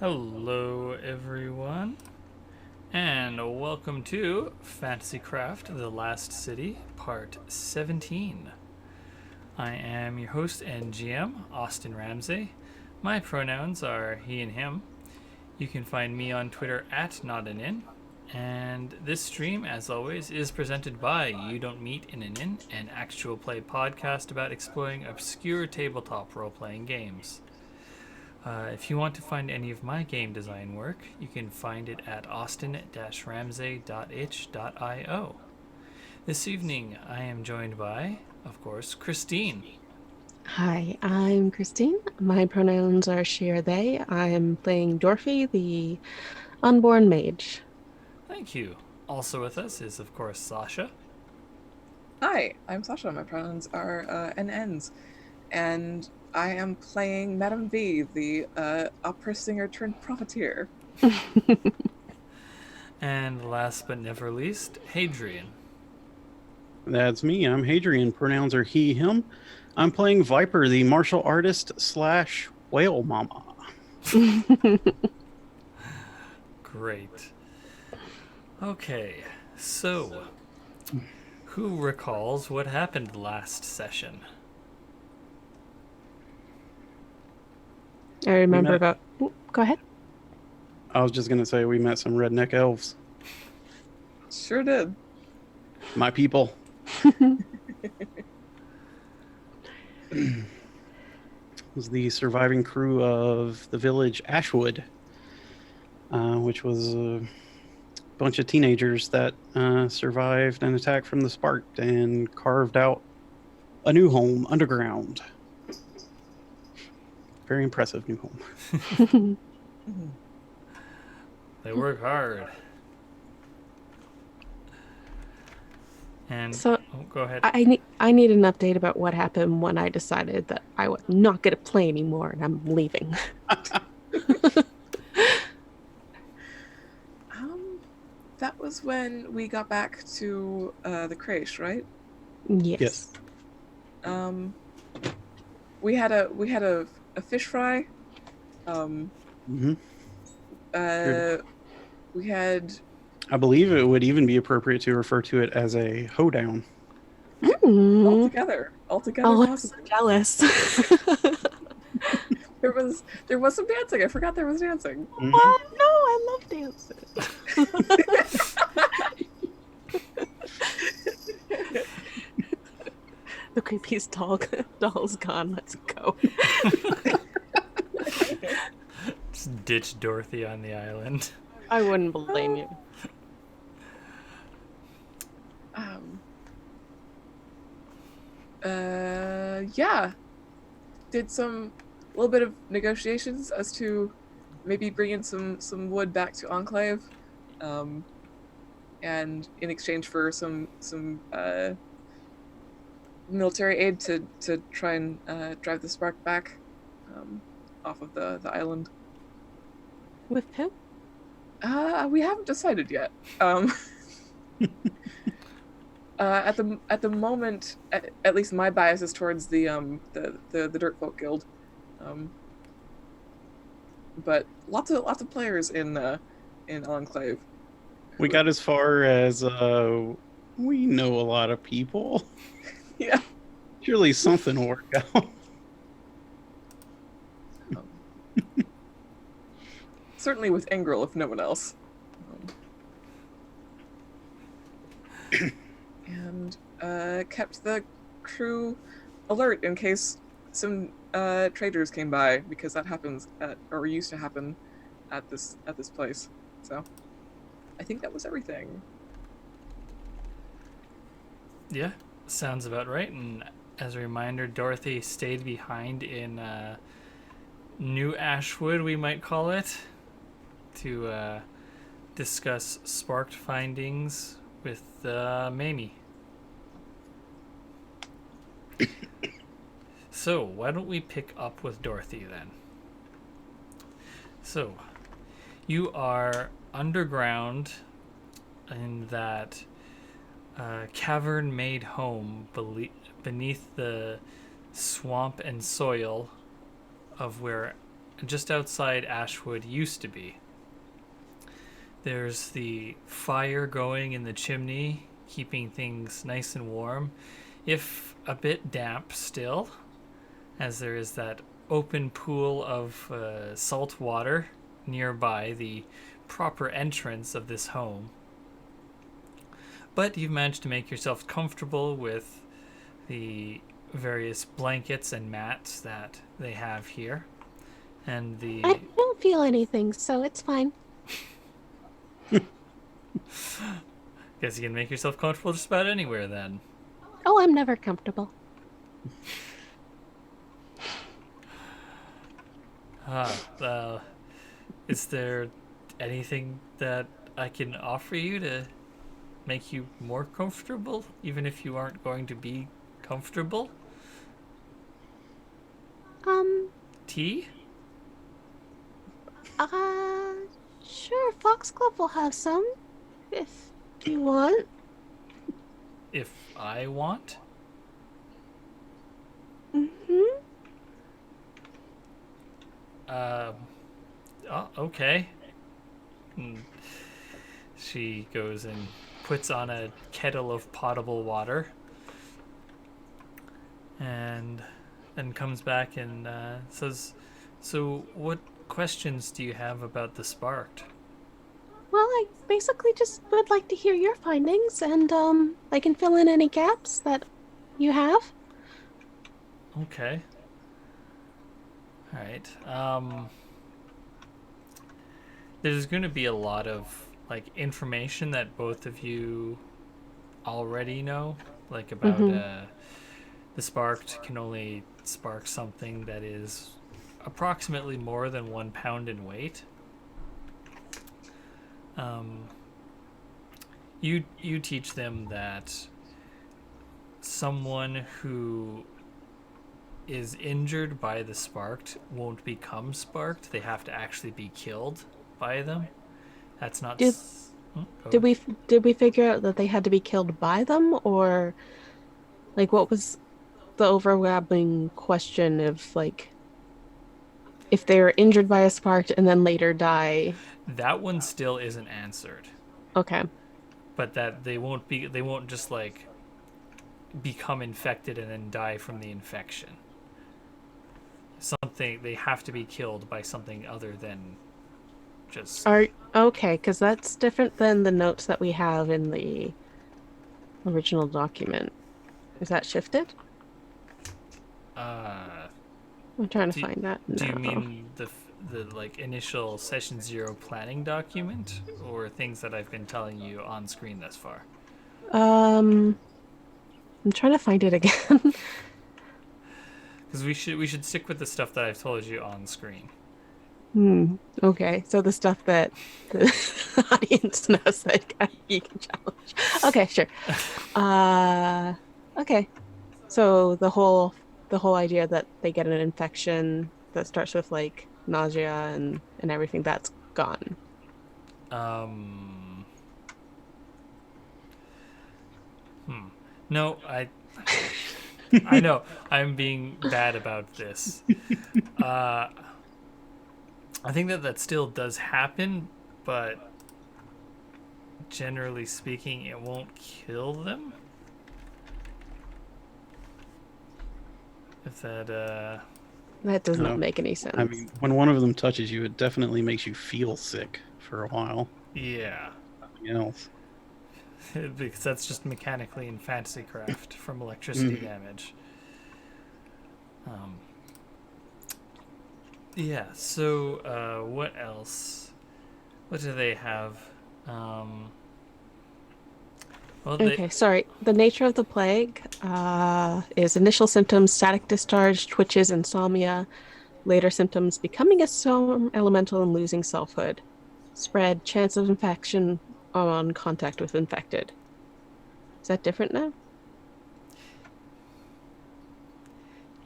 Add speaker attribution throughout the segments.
Speaker 1: Hello, everyone, and welcome to Fantasycraft: The Last City, Part 17. I am your host and GM, Austin Ramsey. My pronouns are he and him. You can find me on Twitter at NotAnIn. And this stream, as always, is presented by You Don't Meet in an Inn, an actual play podcast about exploring obscure tabletop role-playing games. If you want to find any of my game design work, you can find it at austin-ramsey.itch.io. This evening, I am joined by, of course, Christine.
Speaker 2: Hi, I'm Christine. My pronouns are she or they. I'm playing Dorothy, the unborn mage.
Speaker 1: Thank you. Also with us is, of course, Sasha.
Speaker 3: Hi, I'm Sasha. My pronouns are N-Ns, and I am playing Madame V, the opera singer turned profiteer.
Speaker 1: And last but never least, Hadrian.
Speaker 4: That's me. I'm Hadrian. Pronouns are he, him. I'm playing Viper, the martial artist slash whale mama.
Speaker 1: Great. Okay, so who recalls what happened last session?
Speaker 2: I remember about. Go ahead.
Speaker 4: I was just going to say we met some redneck elves.
Speaker 3: Sure did.
Speaker 4: My people. It was the surviving crew of the village Ashwood, which was a bunch of teenagers that survived an attack from the Sparked and carved out a new home underground. Very impressive new home.
Speaker 1: They work hard. And
Speaker 2: So
Speaker 1: go ahead.
Speaker 2: I need an update about what happened when I decided that I was not going to play anymore and I'm leaving.
Speaker 3: That was when we got back to the creche, right?
Speaker 2: Yes.
Speaker 3: We had a fish fry.
Speaker 4: Mm-hmm.
Speaker 3: We had.
Speaker 4: I believe it would even be appropriate to refer to it as a hoedown.
Speaker 3: All together.
Speaker 2: Oh, I'm so jealous.
Speaker 3: There was some dancing. I forgot there was dancing.
Speaker 4: Mm-hmm.
Speaker 2: What? No, I love dancing. The creepiest doll's gone. Let's go.
Speaker 1: Just ditch Dorothy on the island.
Speaker 2: I wouldn't blame you.
Speaker 3: Yeah. Did a little bit of negotiations as to maybe bringing some wood back to Enclave, and in exchange for some military aid to try and drive the Spark back off of the island.
Speaker 2: With who?
Speaker 3: We haven't decided yet. At the moment, at least my bias is towards the Dirtfolk Guild, but lots of players in Enclave.
Speaker 4: We got as far as we know a lot of people.
Speaker 3: Yeah.
Speaker 4: Surely something will work out.
Speaker 3: Certainly with Engrel, if no one else. And kept the crew alert in case some traders came by, because that happens or used to happen at this place. So I think that was everything.
Speaker 1: Yeah, sounds about right. And as a reminder, Dorothy stayed behind in New Ashwood, we might call it, to discuss sparked findings with Mamie. So, why don't we pick up with Dorothy then? So, you are underground in that cavern-made home beneath the swamp and soil of where just outside Ashwood used to be. There's the fire going in the chimney, keeping things nice and warm, if a bit damp still, as there is that open pool of salt water nearby the proper entrance of this home. But you've managed to make yourself comfortable with the various blankets and mats that they have here. And the
Speaker 2: I don't feel anything, so it's fine.
Speaker 1: guess you can make yourself comfortable just about anywhere then.
Speaker 2: Oh, I'm never comfortable.
Speaker 1: Is there anything that I can offer you to make you more comfortable, even if you aren't going to be comfortable? Tea?
Speaker 2: Sure, Foxglove will have some, if you want.
Speaker 1: If I want?
Speaker 2: Mm-hmm.
Speaker 1: Oh, okay. She goes and puts on a kettle of potable water, and then comes back and says, "So, what questions do you have about the Sparked?"
Speaker 2: Well, I basically just would like to hear your findings, and I can fill in any gaps that you have.
Speaker 1: Okay. All right. There's going to be a lot of information that both of you already know, about the Sparked can only spark something that is approximately more than 1 pound in weight. You teach them that someone who is injured by the Sparked won't become Sparked. They have to actually be killed by them. That's not.
Speaker 2: Did we figure out that they had to be killed by them, or what was the overlapping question of if they were injured by a Sparked and then later die?
Speaker 1: That one still isn't answered.
Speaker 2: Okay.
Speaker 1: But that they won't just become infected and then die from the infection. They have to be killed by something other than just.
Speaker 2: Okay, because that's different than the notes that we have in the original document. Is that shifted? I'm trying to find that now.
Speaker 1: Do you mean the initial session 0 planning document, or things that I've been telling you on screen thus far?
Speaker 2: I'm trying to find it again.
Speaker 1: Because we should stick with the stuff that I've told you on screen.
Speaker 2: Okay, so the stuff that the audience knows that you can challenge. Okay, sure. Okay. So the whole idea that they get an infection that starts with nausea and everything, that's gone.
Speaker 1: No, I know I'm being bad about this. I think that still does happen, but generally speaking, it won't kill them. If that
Speaker 2: does not make any sense.
Speaker 4: I mean, when one of them touches you, it definitely makes you feel sick for a while.
Speaker 1: Yeah.
Speaker 4: Nothing else.
Speaker 1: Because that's just mechanically in Fantasy Craft from electricity damage. Yeah, so what else? What do they have?
Speaker 2: Okay, sorry. The nature of the plague is initial symptoms, static discharge, twitches, insomnia. Later symptoms, becoming a storm elemental and losing selfhood. Spread, chance of infection on contact with infected. Is that different now?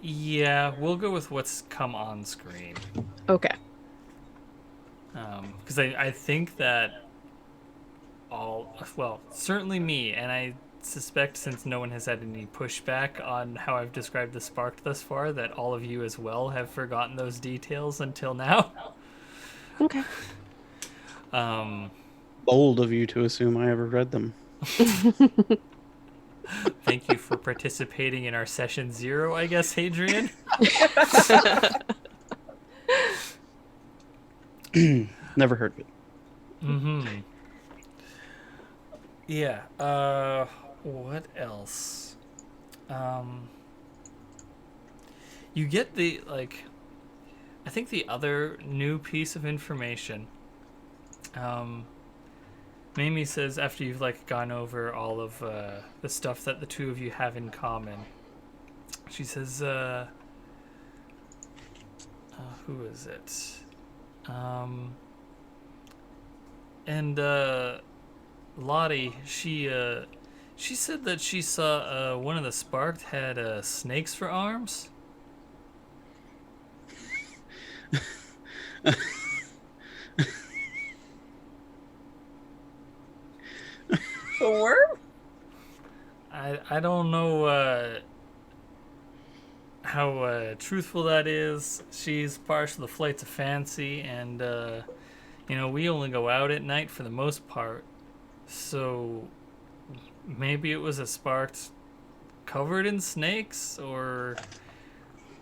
Speaker 1: Yeah, we'll go with what's come on screen.
Speaker 2: Okay.
Speaker 1: Because I think that certainly me, and I suspect, since no one has had any pushback on how I've described the spark thus far, that all of you as well have forgotten those details until now.
Speaker 2: Okay.
Speaker 4: Bold of you to assume I ever read them.
Speaker 1: Thank you for participating in our session 0, I guess, Hadrian.
Speaker 4: Never heard of it.
Speaker 1: Mm-hmm. Yeah. What else? You get the, like, I think the other new piece of information, Mamie says, after you've, like, gone over all of the stuff that the two of you have in common, she says, who is it? And Lottie, she said that she saw one of the sparked had snakes for arms.
Speaker 3: The worm?
Speaker 1: I don't know how truthful that is. She's partial to flights of fancy, and we only go out at night for the most part. So maybe it was a sparked covered in snakes, or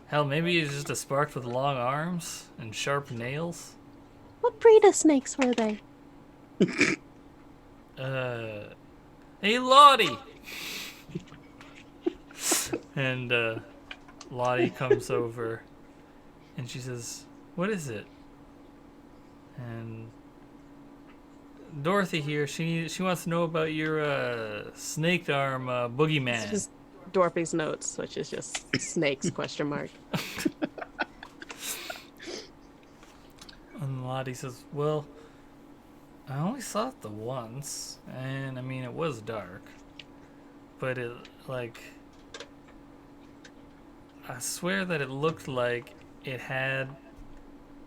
Speaker 1: hell, maybe it's just a sparked with long arms and sharp nails.
Speaker 2: What breed of snakes were they?
Speaker 1: Hey, Lottie! And Lottie comes over and she says, "What is it?" And Dorothy here, she wants to know about your snaked arm boogeyman.
Speaker 2: It's just Dorothy's notes, which is just snakes, question mark.
Speaker 1: And Lottie says, "Well, I only saw it the once, and I mean, it was dark. But it, like, I swear that it looked like it had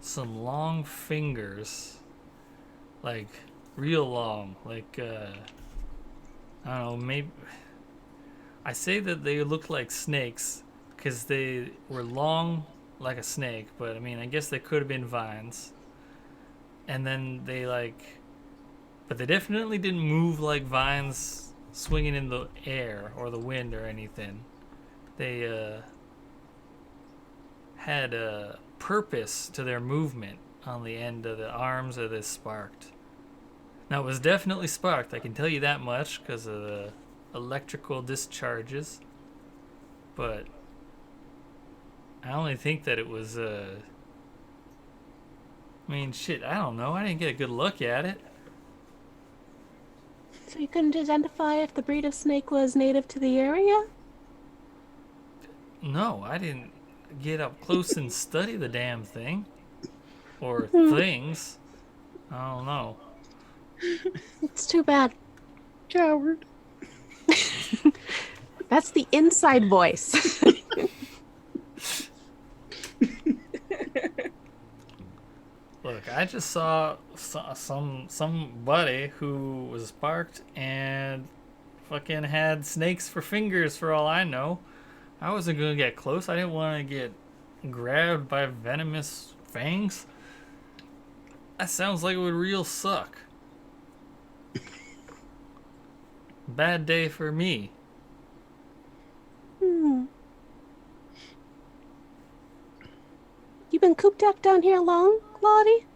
Speaker 1: some long fingers. Like, real long. Like, I don't know, maybe... I say that they looked like snakes because they were long like a snake, but I mean, I guess they could have been vines. And then they, like... But they definitely didn't move like vines swinging in the air or the wind or anything. They had a purpose to their movement on the end of the arms of this sparked. Now, it was definitely sparked, I can tell you that much, because of the electrical discharges. But I only think that it was, I mean, shit, I don't know. I didn't get a good look at it.
Speaker 2: So you couldn't identify if the breed of snake was native to the area?
Speaker 1: No, I didn't get up close and study the damn thing. Or things. I don't know.
Speaker 2: It's too bad.
Speaker 4: Coward.
Speaker 2: That's the inside voice.
Speaker 1: Look, I just saw somebody who was sparked and fucking had snakes for fingers for all I know. I wasn't gonna get close. I didn't want to get grabbed by venomous fangs. That sounds like it would real suck. Bad day for me.
Speaker 2: You been cooped up down here long, Lottie?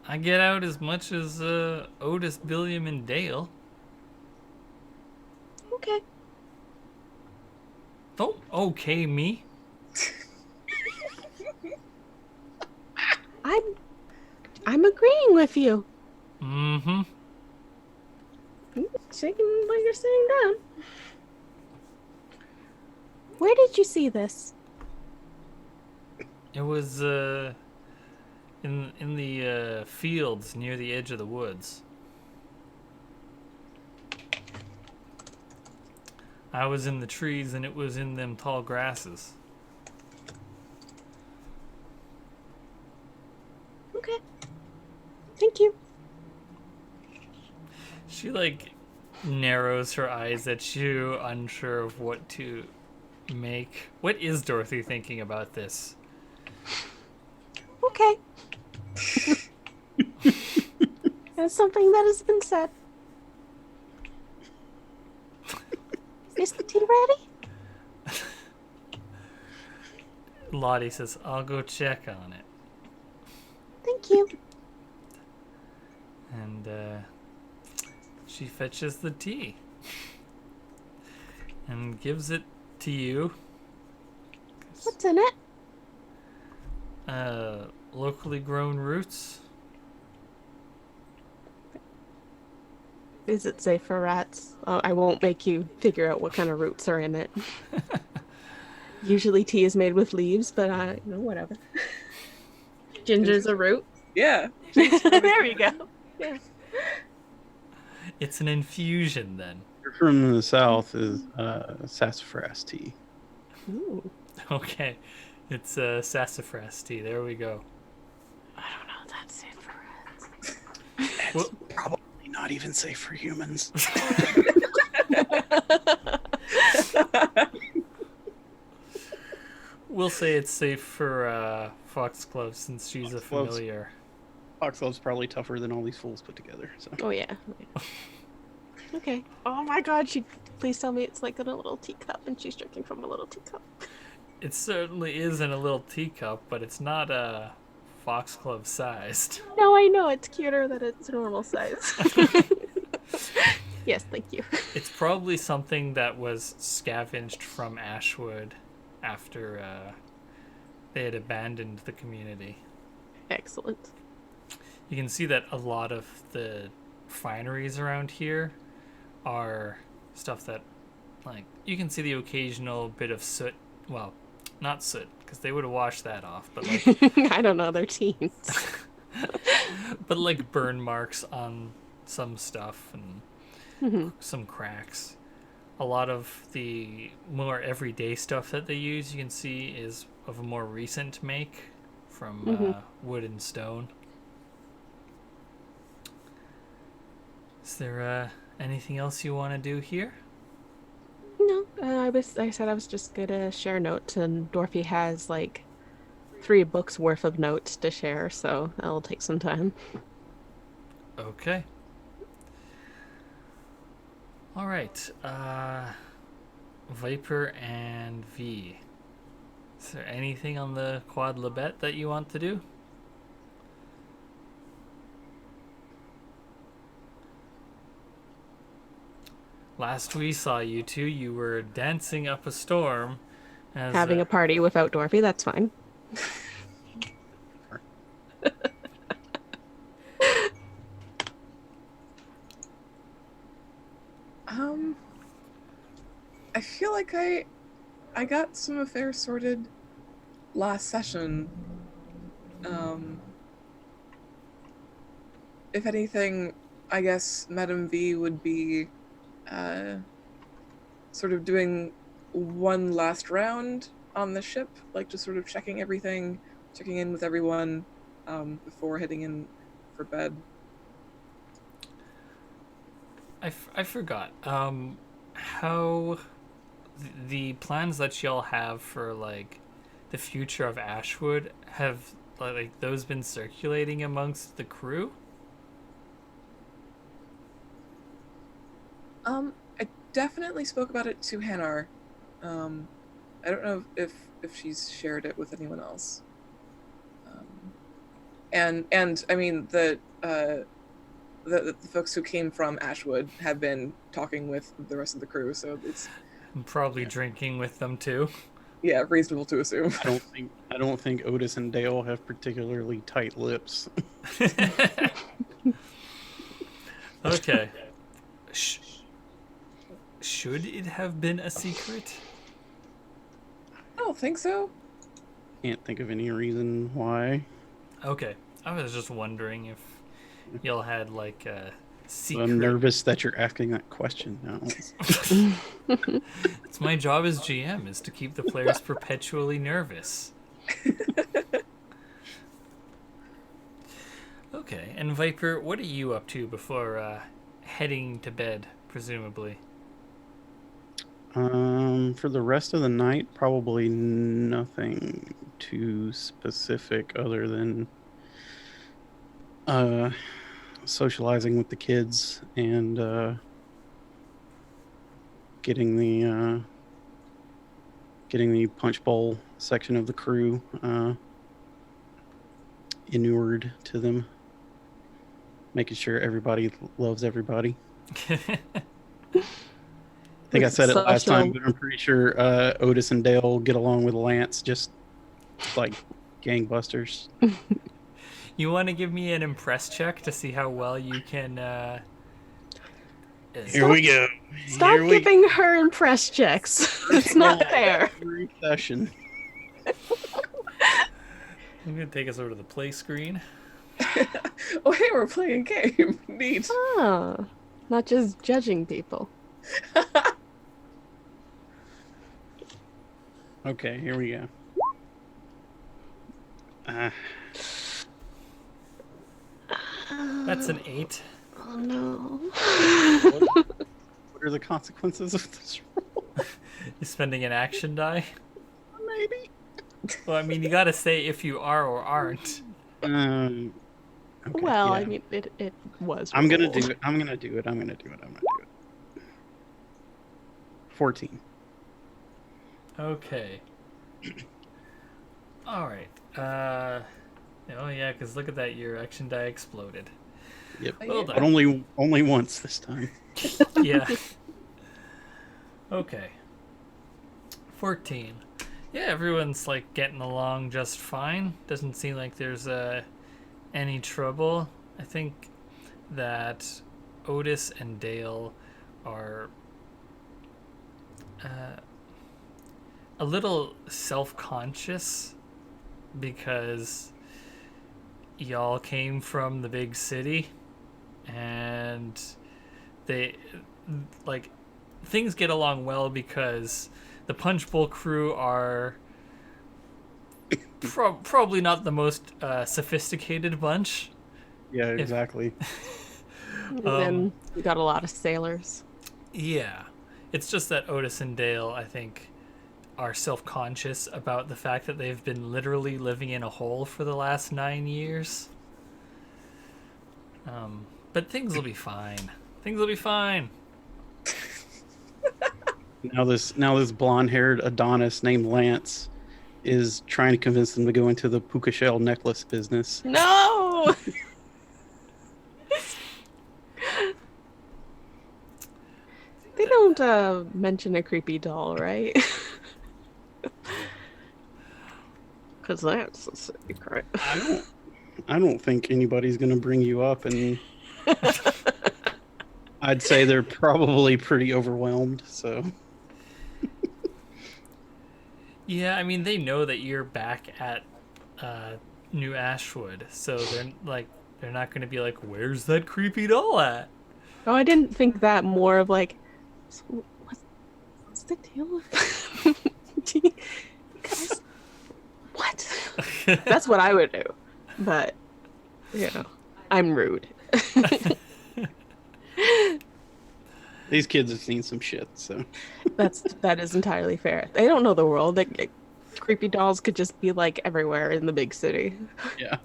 Speaker 1: I get out as much as Otis, Billiam, and Dale.
Speaker 2: Okay.
Speaker 1: Don't okay me.
Speaker 2: I'm agreeing with you.
Speaker 1: Mm-hmm.
Speaker 2: Shaking what you're saying down. Where did you see this?
Speaker 1: It was in the fields near the edge of the woods. I was in the trees and it was in them tall grasses.
Speaker 2: Okay. Thank you.
Speaker 1: She like narrows her eyes at you, unsure of what to make. What is Dorothy thinking about this?
Speaker 2: Okay. That's something that has been said. Is the tea ready?
Speaker 1: Lottie says, I'll go check on it.
Speaker 2: Thank you.
Speaker 1: And she fetches the tea and gives it to you.
Speaker 2: What's in it?
Speaker 1: Locally grown roots.
Speaker 2: Is it safe for rats? Oh, I won't make you figure out what kind of roots are in it. Usually tea is made with leaves, but whatever. Ginger's a root.
Speaker 3: Yeah.
Speaker 2: There we go. Yeah.
Speaker 1: It's an infusion then.
Speaker 4: You're from the south is sassafras tea.
Speaker 2: Ooh.
Speaker 1: Okay. It's sassafras tea. There we go.
Speaker 2: I don't know if that's safe for rats.
Speaker 4: It's
Speaker 1: Well-
Speaker 4: probably not even safe for humans.
Speaker 1: We'll say it's safe for Foxglove since she's a
Speaker 4: Foxglove's-
Speaker 1: familiar.
Speaker 4: Foxglove's probably tougher than all these fools put together. So
Speaker 2: Oh, yeah. Okay. Oh my god, please tell me it's like in a little teacup and she's drinking from a little teacup.
Speaker 1: It certainly is in a little teacup, but it's not Foxglove sized.
Speaker 2: No, I know. It's cuter than it's normal size. Yes, thank you.
Speaker 1: It's probably something that was scavenged from Ashwood after they had abandoned the community.
Speaker 2: Excellent.
Speaker 1: You can see that a lot of the fineries around here are stuff that, like, you can see the occasional bit of soot. Well, not soot, because they would have washed that off, but like,
Speaker 2: I don't know. They're teens.
Speaker 1: but like burn marks on some stuff and
Speaker 2: Mhm.
Speaker 1: some cracks. A lot of the more everyday stuff that they use, you can see, is of a more recent make from wood and stone. Is there anything else you want to do here?
Speaker 2: No, I said I was just gonna share notes, and Dorothy has like 3 books worth of notes to share, so that'll take some time.
Speaker 1: Okay. All right. Viper and V. Is there anything on the Quad Labette that you want to do? Last we saw you two, you were dancing up a storm. As,
Speaker 2: Having a party without Dorothy, that's fine.
Speaker 3: I feel like I got some affairs sorted last session. If anything, I guess Madame V would be sort of doing one last round on the ship, like just sort of checking everything, checking in with everyone before heading in for bed.
Speaker 1: I forgot. How the plans that y'all have for like the future of Ashwood, have like those been circulating amongst the crew?
Speaker 3: I definitely spoke about it to Hanar. I don't know if she's shared it with anyone else. And I mean the folks who came from Ashwood have been talking with the rest of the crew, so it's
Speaker 1: I'm probably drinking with them too.
Speaker 3: yeah, reasonable to assume.
Speaker 4: I don't think Otis and Dale have particularly tight lips.
Speaker 1: Okay. Should it have been a secret?
Speaker 3: I don't think so.
Speaker 4: Can't think of any reason why.
Speaker 1: Okay. I was just wondering if y'all had like a secret.
Speaker 4: I'm nervous that you're asking that question now.
Speaker 1: It's my job as GM is to keep the players perpetually nervous. Okay, and Viper, what are you up to before heading to bed presumably.
Speaker 4: For the rest of the night, probably nothing too specific other than socializing with the kids and getting the punch bowl section of the crew inured to them, making sure everybody loves everybody. I think I said it last time, but I'm pretty sure Otis and Dale get along with Lance just like gangbusters.
Speaker 1: You want to give me an impress check to see how well you can...
Speaker 4: Here we go.
Speaker 2: Stop giving her impress checks. It's not fair.
Speaker 4: Session.
Speaker 1: I'm going to take us over to the play screen.
Speaker 3: Oh, hey, we're playing a game. Neat.
Speaker 2: Ah, not just judging people.
Speaker 4: Okay, here we go.
Speaker 1: That's an 8.
Speaker 2: Oh no.
Speaker 4: What are the consequences of this roll?
Speaker 1: You're spending an action die?
Speaker 4: Maybe.
Speaker 1: Well, I mean, you gotta say if you are or aren't.
Speaker 4: Okay,
Speaker 2: Well,
Speaker 4: yeah.
Speaker 2: I mean, it was.
Speaker 4: I'm gonna
Speaker 2: rolled.
Speaker 4: do it. I'm gonna do it. 14.
Speaker 1: Okay. Alright. Oh yeah, because look at that, your action die exploded.
Speaker 4: Yep.
Speaker 1: Well
Speaker 4: But
Speaker 1: done.
Speaker 4: only once this time.
Speaker 1: Yeah. Okay. 14. Yeah, everyone's like getting along just fine. Doesn't seem like there's any trouble. I think that Otis and Dale are a little self-conscious because y'all came from the big city and they like things get along well because the Punch Bowl crew are probably not the most sophisticated bunch.
Speaker 4: Yeah, exactly.
Speaker 2: And then we got a lot of sailors.
Speaker 1: Yeah. It's just that Otis and Dale, I think, are self-conscious about the fact that they've been literally living in a hole for the last 9 years. But things will be fine. Things will be fine.
Speaker 4: Now this blonde-haired Adonis named Lance is trying to convince them to go into the puka shell necklace business.
Speaker 2: No. They don't mention a creepy doll, right? Because that's a secret.
Speaker 4: I don't think anybody's gonna bring you up, and I'd say they're probably pretty overwhelmed. So
Speaker 1: Yeah, I mean, they know that you're back at New Ashwood, so they're not going to be like, "Where's that creepy doll at?"
Speaker 2: Oh, I didn't think that. More of like, so what's the deal? Do you guys, what? That's what I would do. But, you know, I'm rude.
Speaker 4: these kids have seen some shit. So
Speaker 2: That is entirely fair. They don't know the world. Creepy dolls could just be like everywhere in the big city.
Speaker 4: yeah.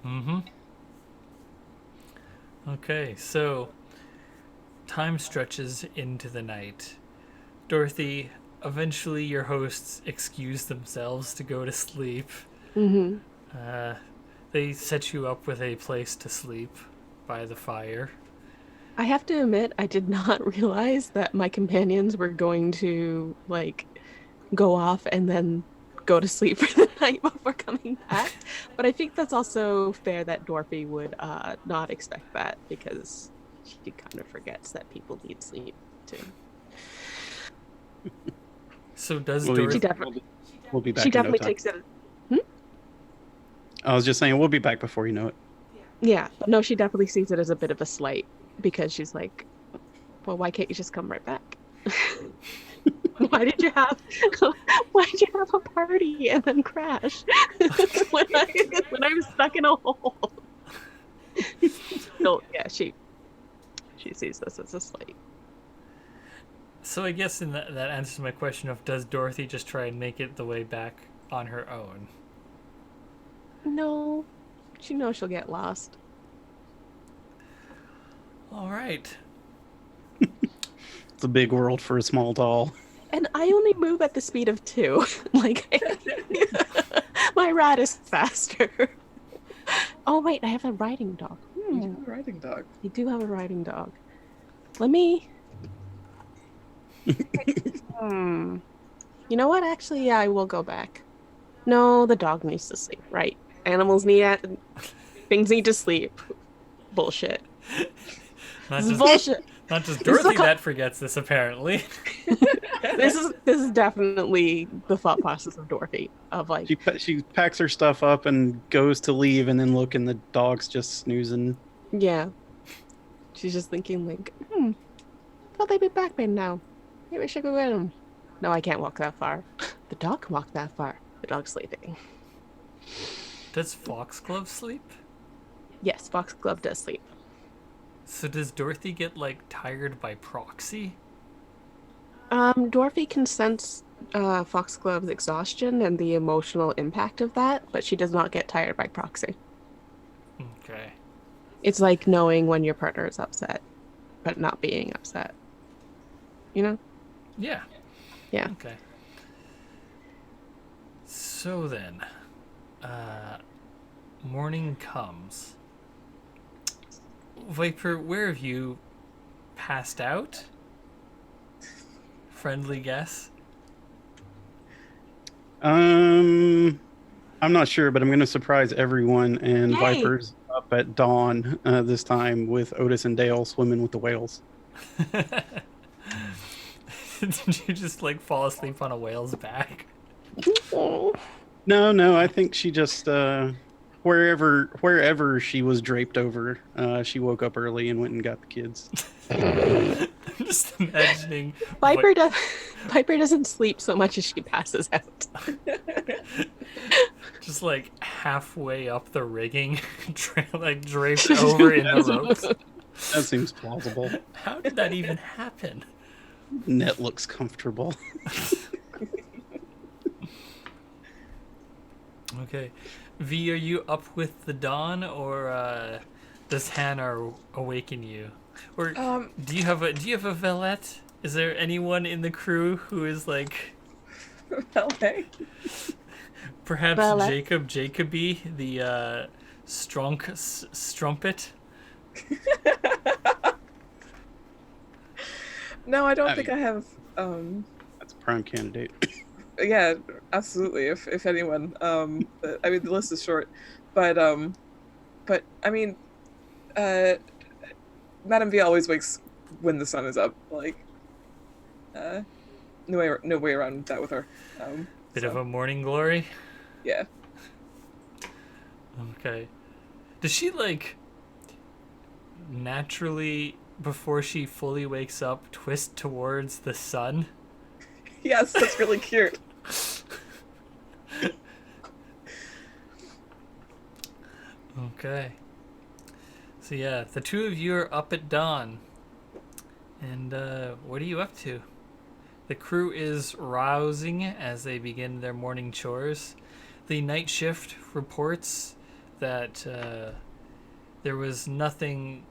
Speaker 1: Mm-hmm. Okay, so time stretches into the night. Dorothy, eventually your hosts excuse themselves to go to sleep.
Speaker 2: Mm-hmm.
Speaker 1: They set you up with a place to sleep by the fire.
Speaker 2: I have to admit, I did not realize that my companions were going to, like, go off and then go to sleep for the night before coming back. But I think that's also fair that Dorothy would not expect that because she kind of forgets that people need sleep, too.
Speaker 1: So does
Speaker 4: We'll
Speaker 1: Dorothy...
Speaker 4: We'll be back.
Speaker 2: She
Speaker 4: in no
Speaker 2: definitely
Speaker 4: time.
Speaker 2: takes it.
Speaker 4: I was just saying we'll be back before you know it.
Speaker 2: Yeah, but no, she definitely sees it as a bit of a slight because she's like, well, why can't you just come right back? Why did you have a party and then crash when I was stuck in a hole? So yeah, she She sees this as a slight.
Speaker 1: So I guess in that answers my question of, does Dorothy just try and make it the way back on her own?
Speaker 2: No, she knows she'll get lost.
Speaker 1: All right.
Speaker 4: It's a big world for a small doll.
Speaker 2: And I only move at the speed of 2. Like, my rat is faster. Oh, wait, I have a riding dog.
Speaker 3: You do have a riding dog.
Speaker 2: You do have a riding dog. Let me... You know what? Actually, yeah, I will go back. No, the dog needs to sleep, right? Animals things need to sleep. Bullshit. This is bullshit.
Speaker 1: Not just Dorothy that forgets this, apparently.
Speaker 2: This is definitely the thought process of Dorothy. Of like,
Speaker 4: she packs her stuff up and goes to leave, and then look, and the dog's just snoozing.
Speaker 2: Yeah. She's just thinking like, thought they'd be back by now. Maybe I should go get them. No, I can't walk that far. The dog can walk that far. The dog's sleeping.
Speaker 1: Does Foxglove sleep?
Speaker 2: Yes, Foxglove does sleep.
Speaker 1: So does Dorothy get, like, tired by proxy?
Speaker 2: Dorothy can sense Foxglove's exhaustion and the emotional impact of that, but she does not get tired by proxy.
Speaker 1: Okay.
Speaker 2: It's like knowing when your partner is upset, but not being upset. You know?
Speaker 1: Yeah.
Speaker 2: Yeah.
Speaker 1: Okay. So then, morning comes. Viper, where have you passed out? Friendly guess?
Speaker 4: I'm not sure, but I'm going to surprise everyone, and
Speaker 2: Yay!
Speaker 4: Viper's up at dawn this time with Otis and Dale swimming with the whales.
Speaker 1: Did you just, like, fall asleep on a whale's back?
Speaker 4: No, I think she just wherever she was draped over, she woke up early and went and got the kids.
Speaker 1: I'm just imagining
Speaker 2: Viper doesn't sleep so much as she passes out.
Speaker 1: just like halfway up the rigging, like draped over in the ropes.
Speaker 4: That seems plausible.
Speaker 1: How did that even happen?
Speaker 4: Net looks comfortable.
Speaker 1: Okay. V, are you up with the dawn, or does Hannah awaken you? Or do you have a valet? Is there anyone in the crew who is like
Speaker 3: Valet?
Speaker 1: perhaps
Speaker 2: Valet?
Speaker 1: Jacoby, the strumpet?
Speaker 3: No, I don't think I have.
Speaker 4: That's a prime candidate.
Speaker 3: Yeah, absolutely. If anyone, I mean the list is short, but I mean, Madame V always wakes when the sun is up. Like, no way around that with her.
Speaker 1: Bit of a morning glory.
Speaker 3: Yeah.
Speaker 1: Okay. Does she like naturally, before she fully wakes up, twist towards the sun?
Speaker 3: Yes, that's really cute.
Speaker 1: Okay. So yeah, the two of you are up at dawn. And what are you up to? The crew is rousing as they begin their morning chores. The night shift reports that there was nothing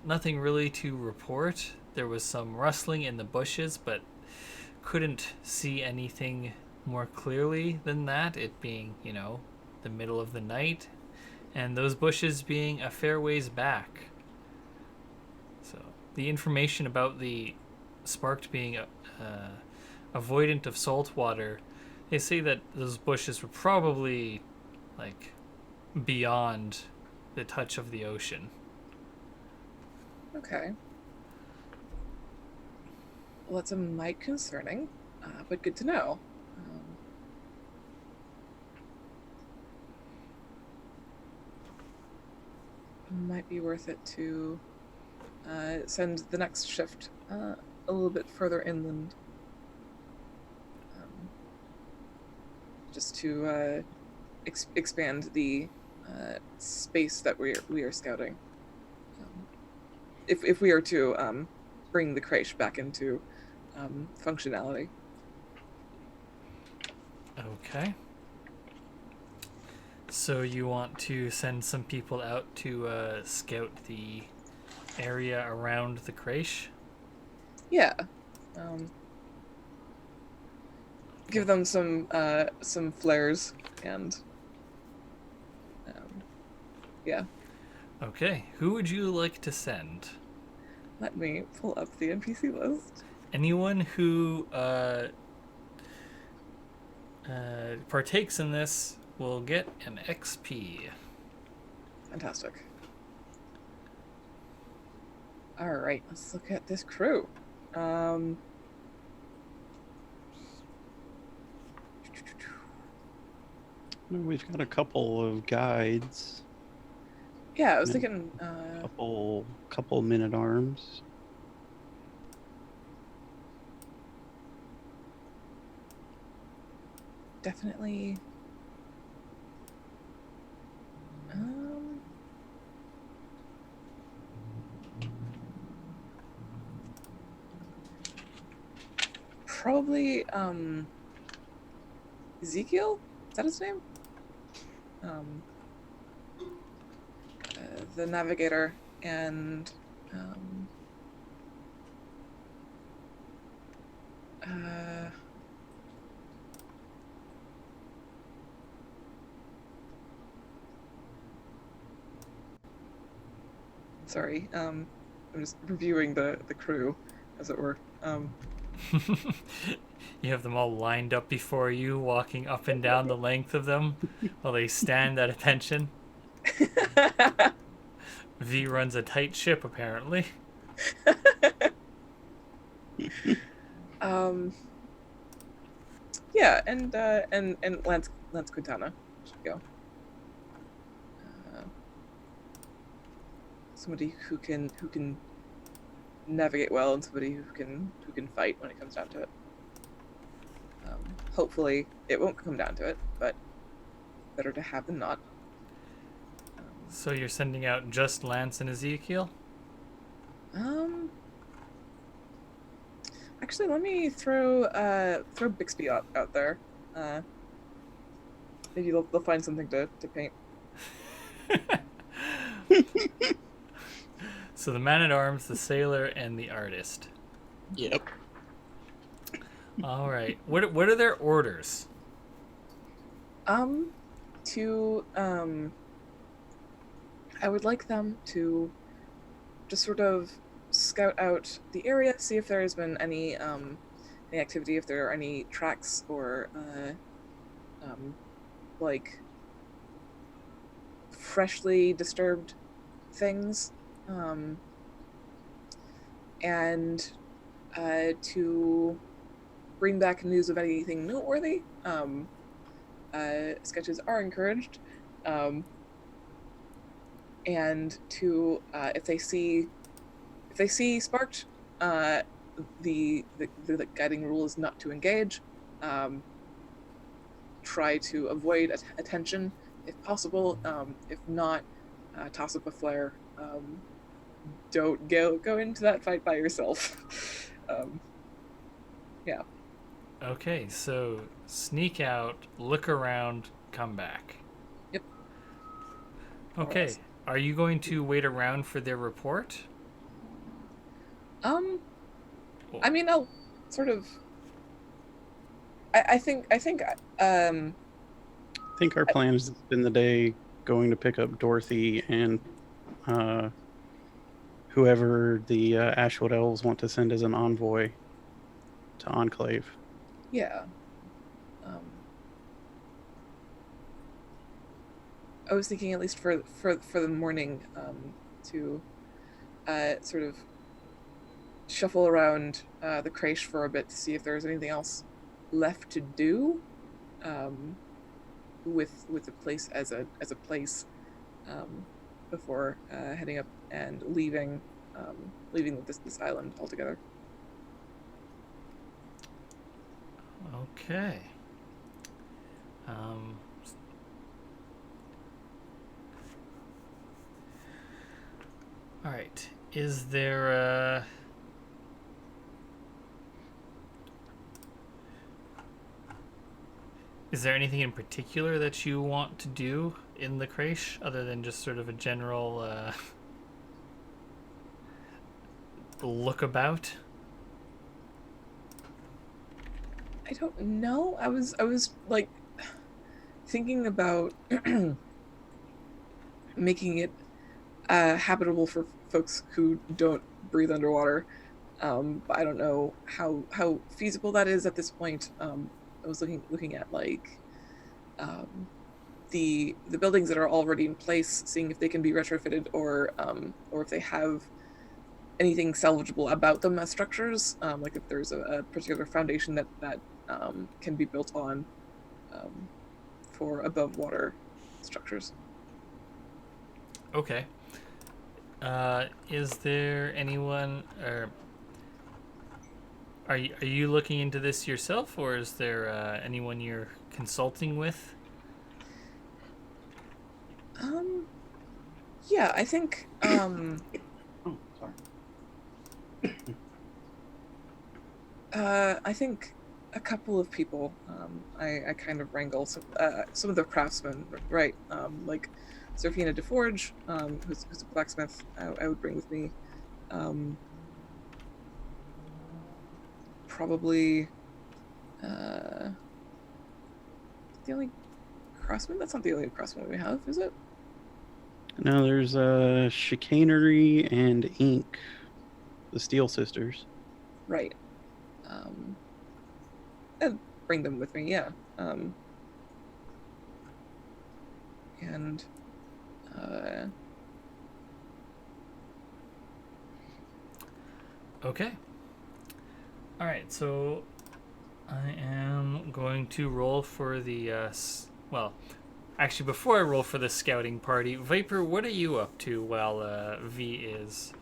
Speaker 1: really to report. There was some rustling in the bushes, but couldn't see anything more clearly than that, it being, the middle of the night, and those bushes being a fair ways back. So the information about the sparked being avoidant of salt water, they say that those bushes were probably like beyond the touch of the ocean.
Speaker 3: Okay. Well, that's a mite concerning, but good to know. Might be worth it to send the next shift a little bit further inland, just to expand the space that we are scouting. if we are to bring the creche back into functionality.
Speaker 1: Okay. So you want to send some people out to scout the area around the creche?
Speaker 3: Yeah. Give them some flares and yeah.
Speaker 1: Okay. Who would you like to send?
Speaker 3: Let me pull up the NPC list.
Speaker 1: Anyone who partakes in this will get an XP.
Speaker 3: Fantastic. All right, let's look at this crew.
Speaker 4: We've got a couple of guides.
Speaker 3: Yeah, I was thinking.
Speaker 4: Couple men-at-arms.
Speaker 3: Definitely. Probably Ezekiel? Is that his name? The navigator and sorry, I'm just reviewing the crew, as it were.
Speaker 1: You have them all lined up before you, walking up and down the length of them while they stand at attention. V runs a tight ship, apparently.
Speaker 3: Yeah, and Lance Quintana should go. Somebody who can navigate well, and somebody who can fight when it comes down to it. Hopefully, it won't come down to it, but better to have than not.
Speaker 1: So you're sending out just Lance and Ezekiel?
Speaker 3: Actually, let me throw Bixby out there. Maybe they'll find something to paint.
Speaker 1: So the man-at-arms, the sailor, and the artist.
Speaker 4: Yep.
Speaker 1: All right. What are their orders?
Speaker 3: I would like them to just sort of scout out the area, see if there has been any activity, if there are any tracks or like freshly disturbed things, and to bring back news of anything noteworthy. Sketches are encouraged, and to if they see sparked, the guiding rule is not to engage. Try to avoid attention if possible. If not, toss up a flare. Don't go into that fight by yourself. Yeah.
Speaker 1: Okay, so sneak out, look around, come back.
Speaker 3: Yep.
Speaker 1: Okay.
Speaker 3: Alright.
Speaker 1: Are you going to wait around for their report?
Speaker 3: I mean, I'll sort of. I think.
Speaker 4: I think our plan is to spend the day going to pick up Dorothy and whoever the Ashwood Elves want to send as an envoy to Enclave.
Speaker 3: Yeah. I was thinking at least for the morning to sort of shuffle around the creche for a bit to see if there's anything else left to do with the place as a place before heading up and leaving this island altogether.
Speaker 1: Okay. All right. Is there anything in particular that you want to do in the creche other than just sort of a general look about?
Speaker 3: I don't know. I was like thinking about making it habitable for folks who don't breathe underwater. But I don't know how feasible that is at this point. I was looking at like the buildings that are already in place, seeing if they can be retrofitted or if they have anything salvageable about them as structures. Like if there's a particular foundation that can be built on for above water structures.
Speaker 1: Okay. Is there anyone, or are you looking into this yourself, or is there anyone you're consulting with?
Speaker 3: Yeah, I think
Speaker 4: Oh, sorry.
Speaker 3: I think a couple of people. I kind of wrangle some of the craftsmen, right? Like Serafina DeForge, who's a blacksmith. I would bring with me. Probably the only craftsman. That's not the only craftsman we have, is it?
Speaker 4: No, there's Chicanery and Ink, the Steel Sisters.
Speaker 3: Right. I'd bring them with me, yeah. And
Speaker 1: Okay. All right, so I am going to roll for the well, actually before I roll for the scouting party, Viper, what are you up to while V is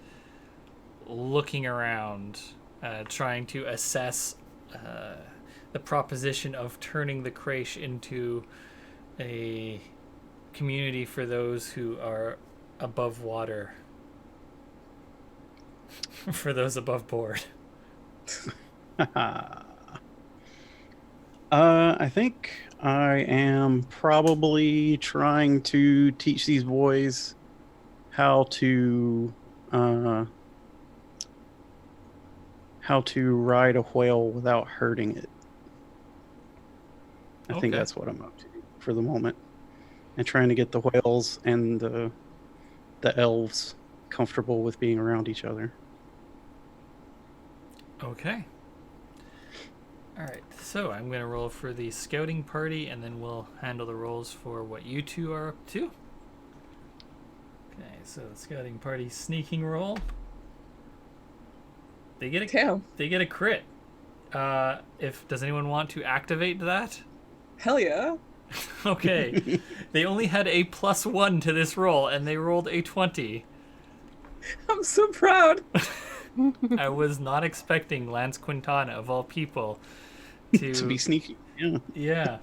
Speaker 1: looking around, trying to assess the proposition of turning the creche into a community for those who are above water, for those above board?
Speaker 4: I think I am probably trying to teach these boys how to ride a whale without hurting it. I think that's what I'm up to for the moment, and trying to get the whales and the elves comfortable with being around each other.
Speaker 1: Okay. All right, so I'm going to roll for the scouting party, and then we'll handle the rolls for what you two are up to. Okay, so the scouting party sneaking roll. They get a crit. Does anyone want to activate that?
Speaker 3: hell yeah.
Speaker 1: Okay. They only had a +1 to this roll, and they rolled a 20.
Speaker 3: I'm so proud.
Speaker 1: I was not expecting Lance Quintana, of all people,
Speaker 4: to be sneaky.
Speaker 1: Yeah.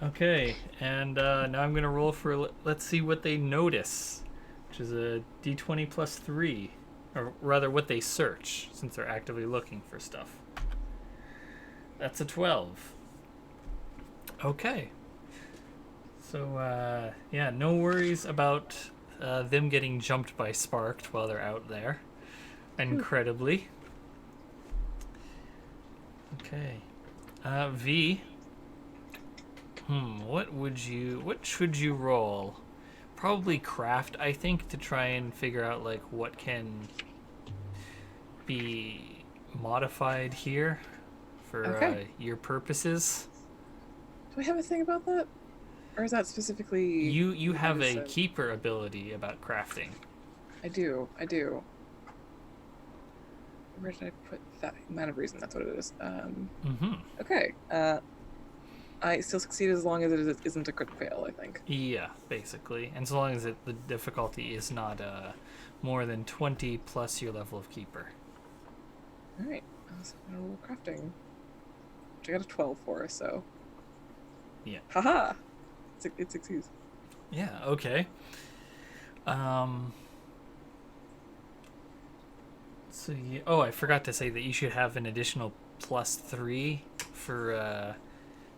Speaker 1: Okay, and now I'm going to roll for, let's see what they notice, which is a d20 plus 3. Or rather, what they search, since they're actively looking for stuff. That's a 12. Okay. So, yeah, no worries about them getting jumped by Sparked while they're out there. Incredibly. Okay. V. What should you roll? Probably craft, I think, to try and figure out like what can be modified here for your purposes.
Speaker 3: Do I have a thing about that? Or is that specifically...
Speaker 1: You have a keeper ability about crafting.
Speaker 3: I do. Where did I put that? Man of Reason, that's what it is. Okay. I still succeed as long as it isn't a crit fail, I think.
Speaker 1: Yeah, basically. And so long as the difficulty is not more than 20 plus your level of keeper.
Speaker 3: Alright. So I'm going to roll crafting. Which I got a 12 for, so...
Speaker 1: Yeah.
Speaker 3: Haha! It succeeds.
Speaker 1: Yeah, okay. So I forgot to say that you should have an additional +3 for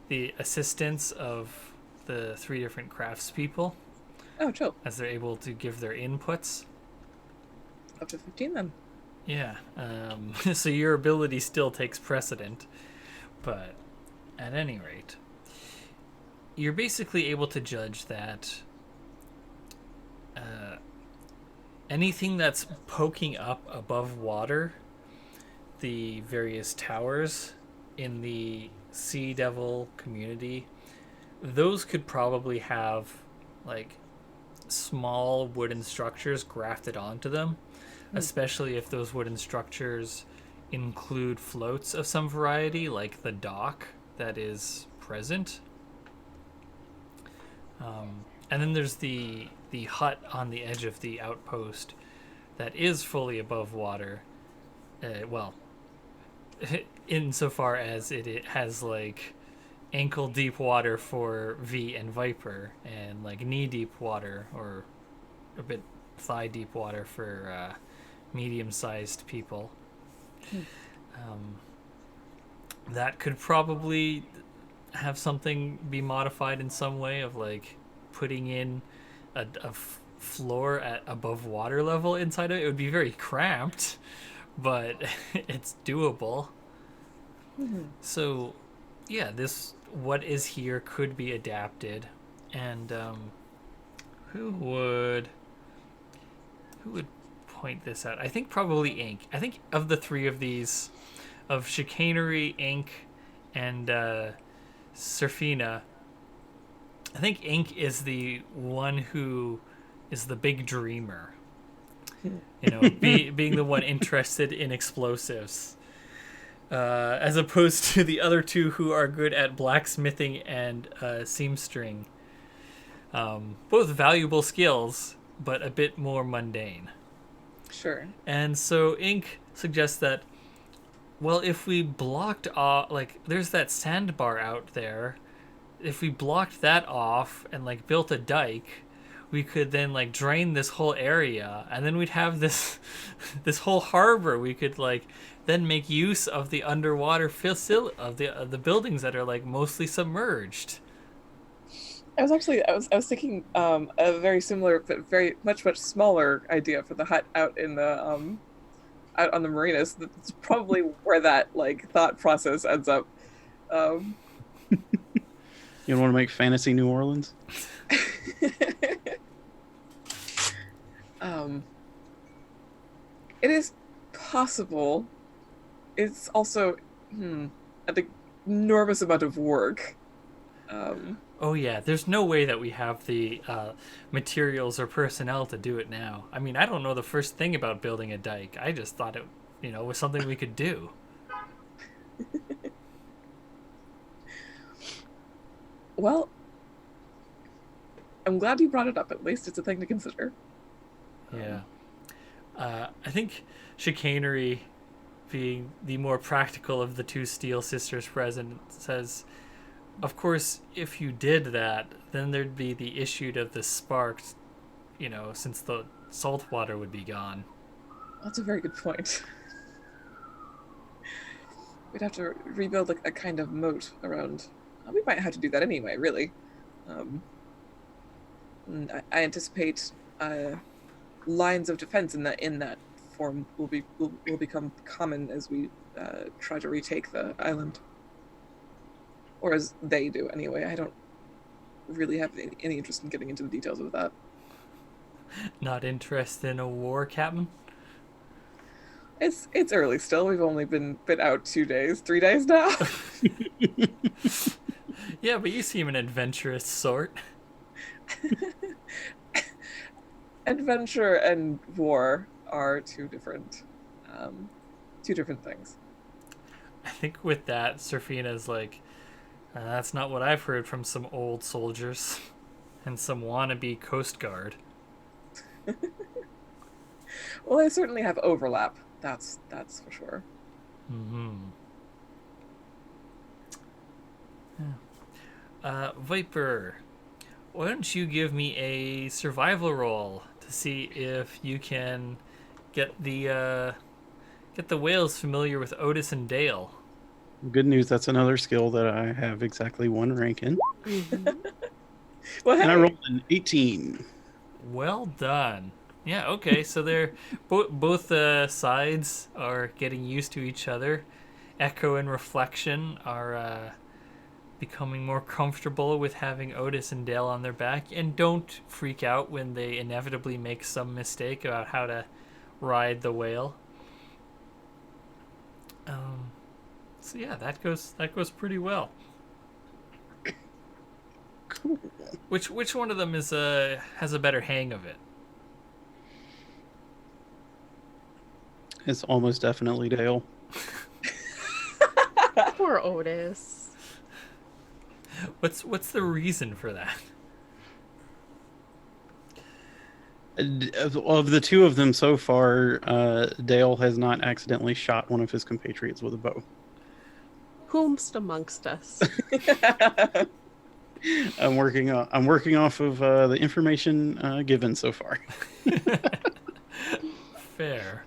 Speaker 1: the assistance of the 3 different craftspeople.
Speaker 3: Oh, chill.
Speaker 1: As they're able to give their inputs.
Speaker 3: Up to 15 then.
Speaker 1: Yeah. So your ability still takes precedent. But at any rate, you're basically able to judge that anything that's poking up above water, the various towers in the Sea Devil community, those could probably have like small wooden structures grafted onto them, especially if those wooden structures include floats of some variety, like the dock that is present. And then there's the hut on the edge of the outpost that is fully above water. Well, insofar as it has like ankle deep water for V and Viper, and like knee deep water or a bit thigh deep water for medium sized people. That could probably have something be modified in some way of like putting in a floor at above water level inside of it. It would be very cramped, but it's doable. So yeah, this what is here could be adapted. And who would point this out? I think probably Ink. I think of the 3 of these, of Chicanery, Ink, and Serfina, I think Ink is the one who is the big dreamer. You know, being the one interested in explosives. As opposed to the other 2 who are good at blacksmithing and seamstring. Both valuable skills, but a bit more mundane.
Speaker 3: Sure.
Speaker 1: And so Ink suggests that, well, if we blocked off, like, there's that sandbar out there. If we blocked that off and, like, built a dike, we could then, like, drain this whole area, and then we'd have this whole harbor. We could, like, then make use of the underwater facility of the buildings that are, like, mostly submerged.
Speaker 3: I was thinking a very similar but very much smaller idea for the hut out in the out on the marinas. That's probably where that like thought process ends up.
Speaker 4: You want to make fantasy New Orleans?
Speaker 3: It is possible. It's also an enormous amount of work.
Speaker 1: Oh yeah, there's no way that we have the materials or personnel to do it now. I mean, I don't know the first thing about building a dike. I just thought it, was something we could do.
Speaker 3: Well, I'm glad you brought it up. At least it's a thing to consider.
Speaker 1: Yeah. I think Chicanery, being the more practical of the 2 Steel sisters present, says, of course, if you did that, then there'd be the issue of the sparks, since the salt water would be gone.
Speaker 3: That's a very good point. We'd have to rebuild a kind of moat around. We might have to do that anyway, really. I anticipate lines of defense in that form will become common as we try to retake the island. Or as they do, anyway. I don't really have any interest in getting into the details of that.
Speaker 1: Not interested in a war, Captain?
Speaker 3: It's early still. We've only been out 3 days now.
Speaker 1: Yeah, but you seem an adventurous sort.
Speaker 3: Adventure and war are two different things.
Speaker 1: I think with that, Serfina's like, that's not what I've heard from some old soldiers and some wannabe Coast Guard.
Speaker 3: Well, they certainly have overlap. That's for sure.
Speaker 1: Mm-hmm. Yeah. Viper, why don't you give me a survival roll to see if you can get the Get the whales familiar with Otis and Dale.
Speaker 4: Good news, that's another skill that I have exactly 1 rank in.
Speaker 3: Well, hey.
Speaker 4: And I rolled an 18.
Speaker 1: Well done. Yeah, okay, so they're both sides are getting used to each other. Echo and Reflection are becoming more comfortable with having Otis and Dale on their back, and don't freak out when they inevitably make some mistake about how to ride the whale. So yeah, that goes pretty well.
Speaker 4: Cool.
Speaker 1: Which one of them is has a better hang of it?
Speaker 4: It's almost definitely Dale.
Speaker 2: Poor Otis.
Speaker 1: What's the reason for that?
Speaker 4: Of the 2 of them so far, Dale has not accidentally shot one of his compatriots with a bow.
Speaker 2: Whomst amongst us?
Speaker 4: I'm working off of the information given so far.
Speaker 1: Fair.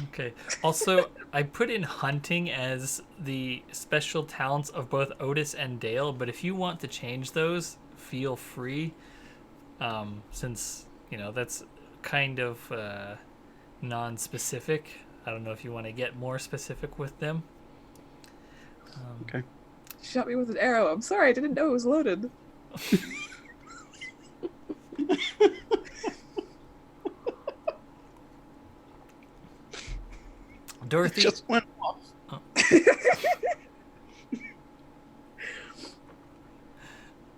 Speaker 1: Okay. Also, I put in hunting as the special talents of both Otis and Dale, but if you want to change those, feel free. Since, that's kind of non-specific. I don't know if you want to get more specific with them.
Speaker 4: Okay.
Speaker 3: Shot me with an arrow. I'm sorry, I didn't know it was loaded.
Speaker 1: Dorothy.
Speaker 4: It just went off.
Speaker 1: Oh.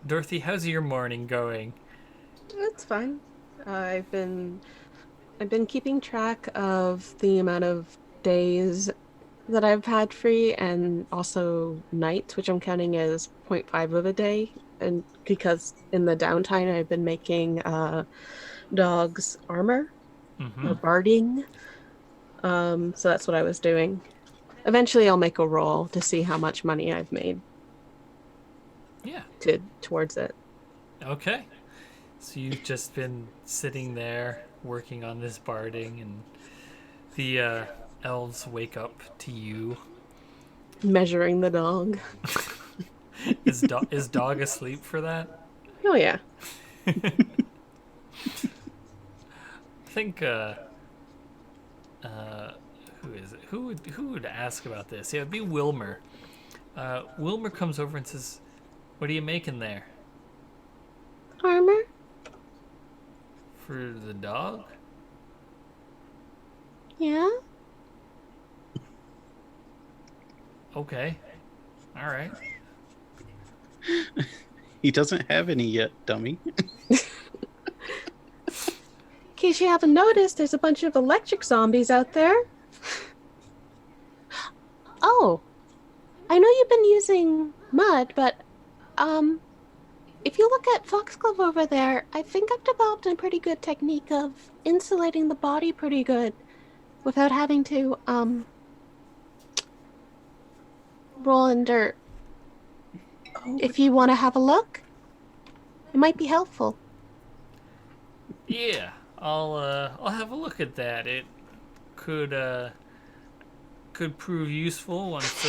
Speaker 1: Dorothy, how's your morning going?
Speaker 2: That's fine. I've been keeping track of the amount of days that I've had free, and also nights, which I'm counting as 0.5 of a day. And because in the downtime I've been making dogs armor or barding. So that's what I was doing. Eventually I'll make a roll to see how much money I've made.
Speaker 1: Yeah.
Speaker 2: Towards it.
Speaker 1: Okay. So you've just been sitting there working on this barding, and the elves wake up to you.
Speaker 2: Measuring the dog.
Speaker 1: Is dog asleep for that?
Speaker 2: Oh yeah.
Speaker 1: I think who is it? Who would ask about this? Yeah, it'd be Wilmer. Wilmer comes over and says, "What are you making there?"
Speaker 2: Armor?
Speaker 1: For the dog?
Speaker 2: Yeah.
Speaker 1: Okay. All right.
Speaker 4: He doesn't have any yet, dummy.
Speaker 2: In case you haven't noticed, there's a bunch of electric zombies out there. Oh, I know you've been using mud, but if you look at Foxglove over there, I think I've developed a pretty good technique of insulating the body pretty good without having to roll in dirt.
Speaker 3: Oh,
Speaker 2: If you want to have a look, it might be helpful.
Speaker 1: Yeah, I'll have a look at that. It could prove useful once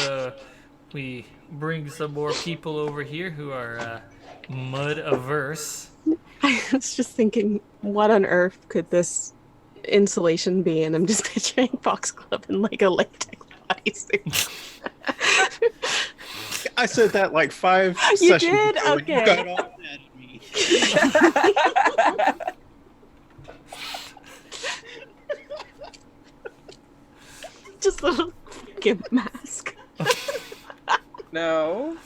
Speaker 1: we bring some more people over here who are mud averse.
Speaker 2: I was just thinking, what on earth could this insulation be? And I'm just picturing Foxglove in like a latex bodysuit.
Speaker 4: I said that like 5
Speaker 2: You
Speaker 4: sessions
Speaker 2: did?
Speaker 4: ago, and
Speaker 2: Okay.
Speaker 4: you got all mad at me.
Speaker 2: Just a little gimp mask.
Speaker 3: no.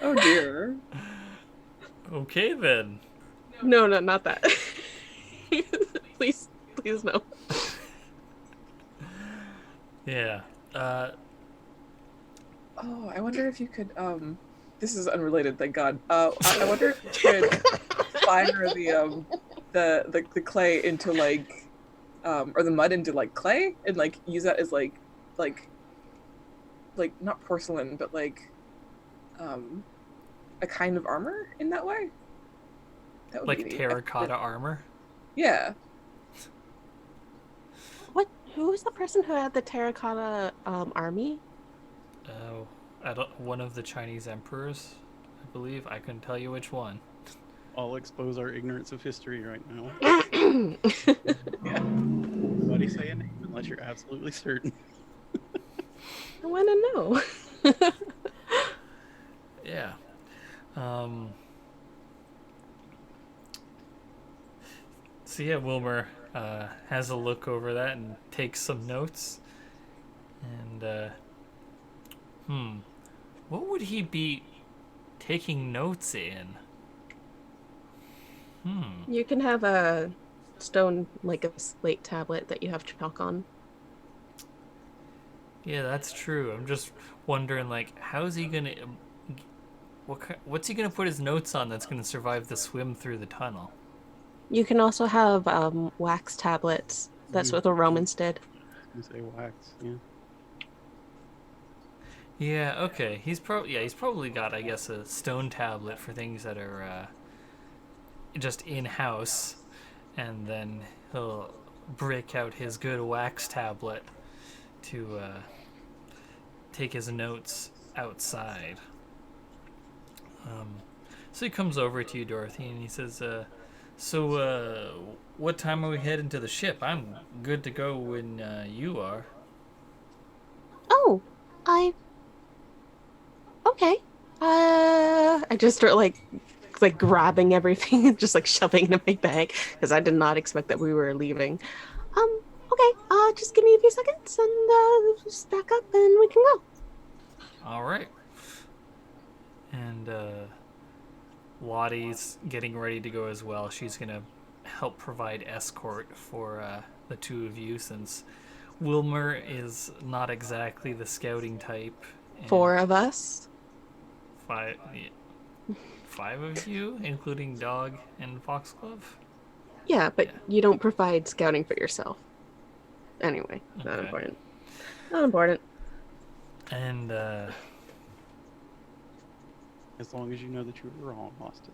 Speaker 3: Oh dear.
Speaker 1: Okay then.
Speaker 2: No, not that. Please no.
Speaker 1: Yeah.
Speaker 3: Oh, I wonder if you could, this is unrelated, thank God. I wonder if you could fire the clay into like, or the mud into like clay and like use that as like not porcelain, but like, a kind of armor in that way? That would be
Speaker 1: Like
Speaker 3: neat.
Speaker 1: terracotta armor?
Speaker 3: Yeah.
Speaker 2: who was the person who had the terracotta army?
Speaker 1: One of the Chinese emperors, I believe. I couldn't tell you which one.
Speaker 4: I'll expose our ignorance of history right now.
Speaker 3: Yeah.
Speaker 4: Nobody say a name unless you're absolutely certain.
Speaker 2: I want to know.
Speaker 1: Yeah. So yeah, Wilmer has a look over that and takes some notes. And what would he be taking notes in?
Speaker 2: You can have a stone, like a slate tablet that you have chalk on.
Speaker 1: Yeah, that's true. I'm just wondering, like, how's he gonna? What's he gonna put his notes on that's gonna survive the swim through the tunnel?
Speaker 2: You can also have wax tablets. That's what the Romans did.
Speaker 4: I was gonna say wax, yeah.
Speaker 1: Yeah. Okay. He's probably got, I guess, a stone tablet for things that are just in house, and then he'll break out his good wax tablet to take his notes outside. So he comes over to you, Dorothy, and he says, so what time are we heading to the ship? I'm good to go when you are.
Speaker 2: Oh, okay. I just start like grabbing everything and just like shoving it in my bag because I did not expect that we were leaving. Okay. Just give me a few seconds and just back up and we can go.
Speaker 1: All right. And Lottie's getting ready to go as well. She's gonna help provide escort for the two of you, since Wilmer is not exactly the scouting type.
Speaker 2: 4 of us.
Speaker 1: 5 of you, including Dog and Foxglove?
Speaker 2: Yeah, but you don't provide scouting for yourself. Anyway, not
Speaker 1: Okay.
Speaker 2: important. Not important.
Speaker 1: And
Speaker 4: As long as you know that you were wrong, Austin.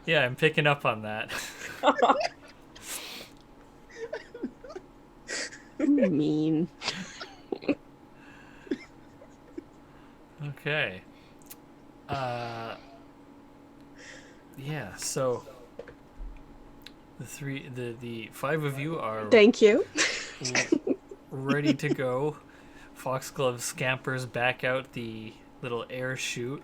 Speaker 1: yeah, I'm picking up on that.
Speaker 2: Mean.
Speaker 1: Okay. Yeah, so the 5 of you are
Speaker 2: Thank you.
Speaker 1: ready to go. Foxglove scampers back out the little air chute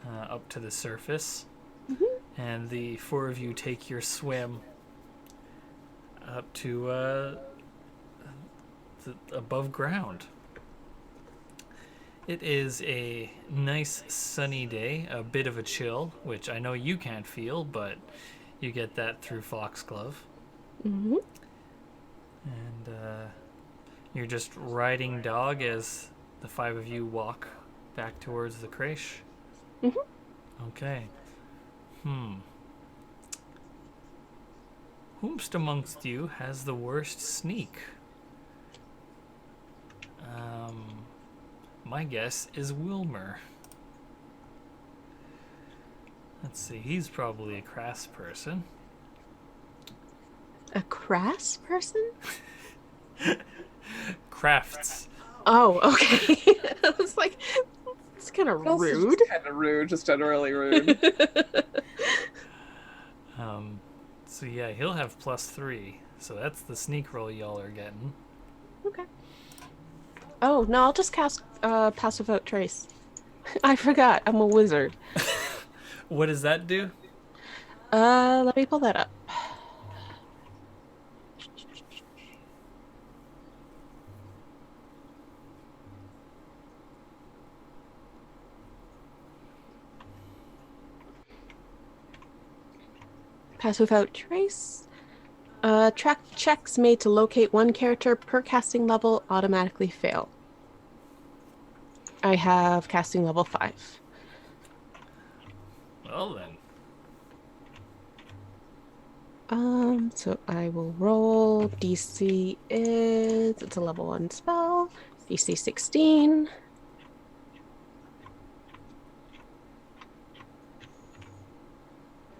Speaker 1: up to the surface. Mm-hmm. And the 4 of you take your swim up to above ground. It is a nice sunny day, a bit of a chill, which I know you can't feel, but you get that through Foxglove.
Speaker 2: Mm-hmm.
Speaker 1: And you're just riding Dog as the 5 of you walk back towards the creche.
Speaker 2: Mm-hmm.
Speaker 1: Okay. Whomst amongst you has the worst sneak? My guess is Wilmer. Let's see, he's probably a crass person.
Speaker 2: A crass person?
Speaker 1: Crafts.
Speaker 2: Oh, okay. I was like, it's kind of rude.
Speaker 3: Kind of rude, just generally rude.
Speaker 1: So yeah, he'll have +3. So that's the sneak roll y'all are getting.
Speaker 2: Okay. Oh, no, I'll just cast Passive Vote Trace. I forgot, I'm a wizard.
Speaker 1: What does that do?
Speaker 2: Let me pull that up. Passive Vote Trace. Track checks made to locate one character per casting level automatically fail. I have casting level 5.
Speaker 1: Well then.
Speaker 2: So I will roll. DC is, it's a level 1 spell. DC 16.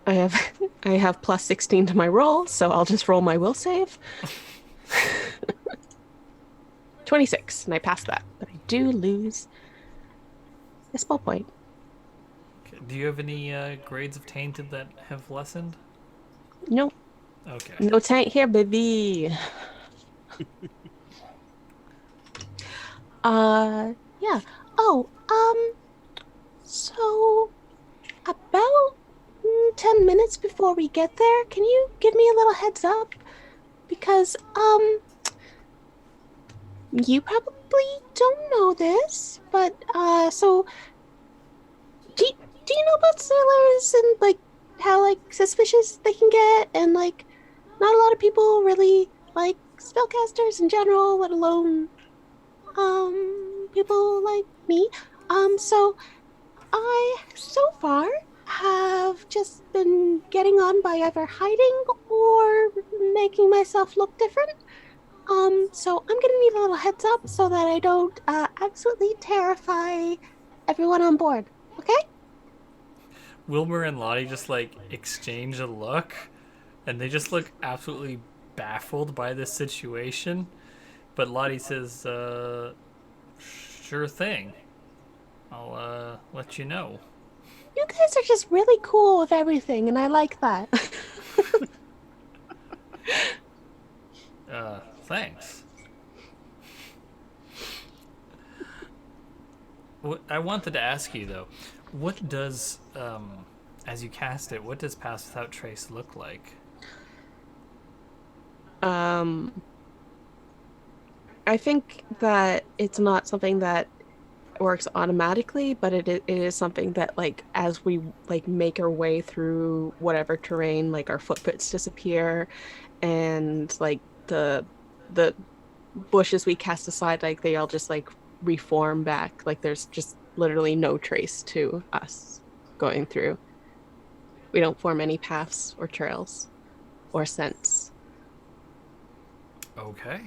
Speaker 2: I have I have plus 16 to my roll, so I'll just roll my will save. 26, and I pass that, but I do lose a spell point.
Speaker 1: Okay. Do you have any grades of tainted that have lessened?
Speaker 2: No,
Speaker 1: Okay.
Speaker 2: no taint here, baby. Yeah. Oh, so about 10 minutes before we get there, can you give me a little heads up? Because, you probably don't know this, but, so, do you know about sailors and, like, how, like, suspicious they can get? And, like, not a lot of people really like spellcasters in general, let alone, people like me. So I, so far, have just been getting on by either hiding or making myself look different. So I'm gonna need a little heads up so that I don't absolutely terrify everyone on board. Okay?
Speaker 1: Wilmer and Lottie just like exchange a look, and they just look absolutely baffled by this situation. But Lottie says, "Sure thing. I'll let you know."
Speaker 2: You guys are just really cool with everything, and I like that.
Speaker 1: Thanks. I wanted to ask you though, what does, as you cast it, what does Pass Without Trace look like?
Speaker 2: Um, I think that it's not something that works automatically, but it is something that like as we like make our way through whatever terrain, like our footprints disappear and like the bushes we cast aside, like they all just like reform back. Like there's just literally no trace to us going through. We don't form any paths or trails or scents
Speaker 1: Okay.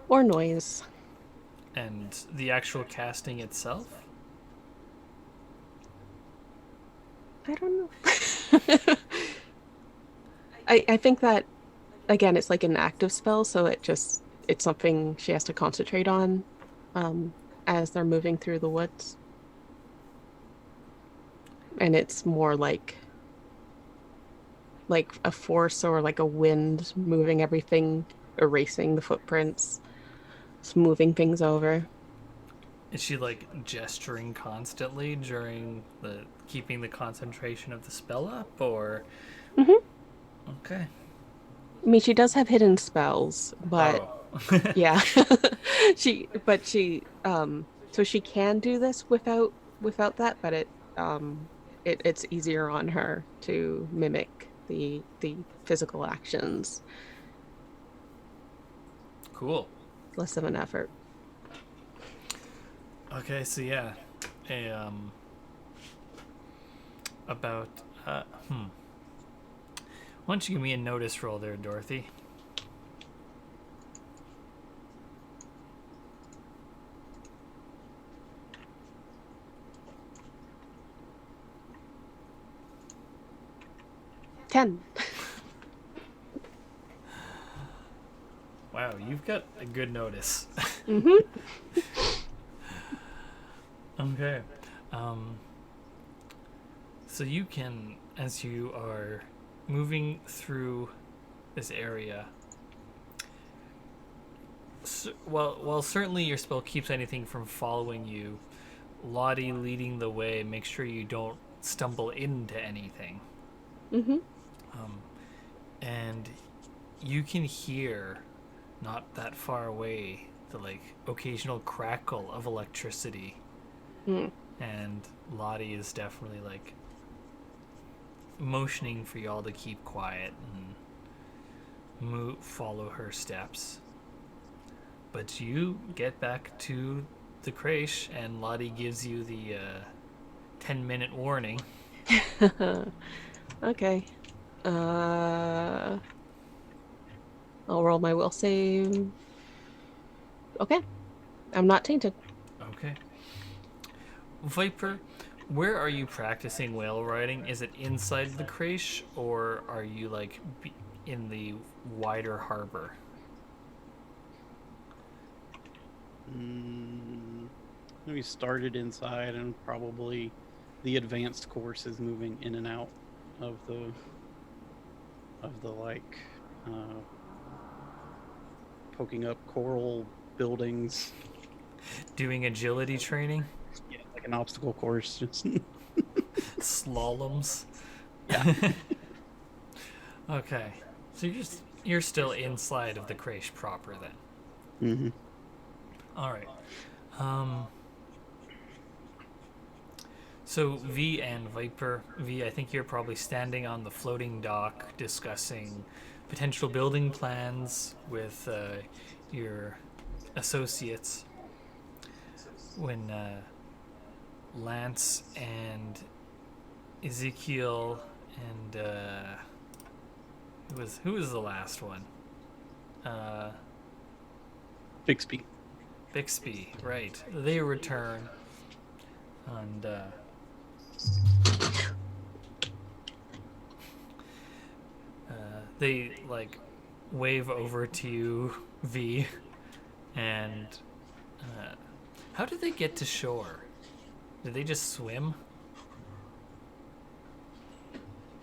Speaker 2: or noise.
Speaker 1: And the actual casting itself?
Speaker 2: I don't know. I think that again it's like an active spell, so it's something she has to concentrate on um as they're moving through the woods. And it's more like a force or like a wind moving everything, erasing the footprints, smoothing things over.
Speaker 1: Is she like gesturing constantly during the keeping the concentration of the spell up, or?
Speaker 2: Hmm.
Speaker 1: Okay.
Speaker 2: I mean, she does have hidden spells, but
Speaker 1: Oh.
Speaker 2: yeah, so she can do this without that, but it's easier on her to mimic the physical actions,
Speaker 1: Cool.
Speaker 2: less of an effort.
Speaker 1: Okay, so yeah, a about Why don't you give me a notice roll there, Dorothy?
Speaker 2: Ten.
Speaker 1: Wow, you've got a good notice.
Speaker 2: Mm-hmm.
Speaker 1: Okay. So you can, as you are moving through this area, while certainly your spell keeps anything from following you, Lottie leading the way, make sure you don't stumble into anything.
Speaker 2: Mm-hmm.
Speaker 1: And you can hear, not that far away, the like occasional crackle of electricity.
Speaker 2: Mm.
Speaker 1: And Lottie is definitely like motioning for y'all to keep quiet and follow her steps. But you get back to the creche, and Lottie gives you the 10-minute warning.
Speaker 2: Okay. I'll roll my will save. Okay. I'm not tainted.
Speaker 1: Okay. Viper, where are you practicing whale riding? Is it inside the creche, or are you like in the wider harbor?
Speaker 4: We started inside, and probably the advanced course is moving in and out of the like poking up coral buildings,
Speaker 1: Doing agility training,
Speaker 4: yeah, like an obstacle course. Just
Speaker 1: slaloms.
Speaker 4: yeah.
Speaker 1: Okay, so you're still inside of the creche proper then.
Speaker 4: Mm-hmm.
Speaker 1: All right. So V and Viper, V, I think you're probably standing on the floating dock discussing potential building plans with your associates when Lance and Ezekiel and who was the last one?
Speaker 4: Bixby.
Speaker 1: Bixby, right. They return and they like wave over to you, V, and how did they get to shore? Did they just swim?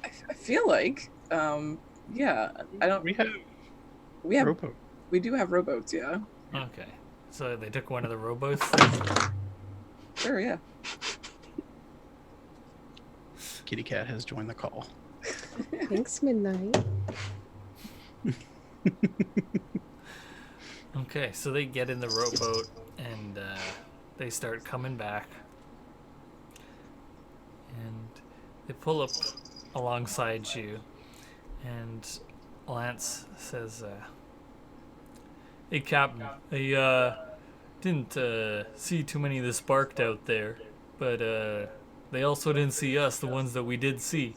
Speaker 3: I feel like, yeah. I don't.
Speaker 4: We have rowboat.
Speaker 3: We do have rowboats. Yeah.
Speaker 1: Okay, so they took one of the rowboats.
Speaker 3: Sure. Yeah.
Speaker 4: Kitty Cat has joined the call.
Speaker 2: Thanks, Midnight.
Speaker 1: Okay, so they get in the rowboat and they start coming back, and they pull up alongside you, and Lance says, "Hey, Captain, I didn't see too many of the sparked out there, but they also didn't see us, the ones that we did see."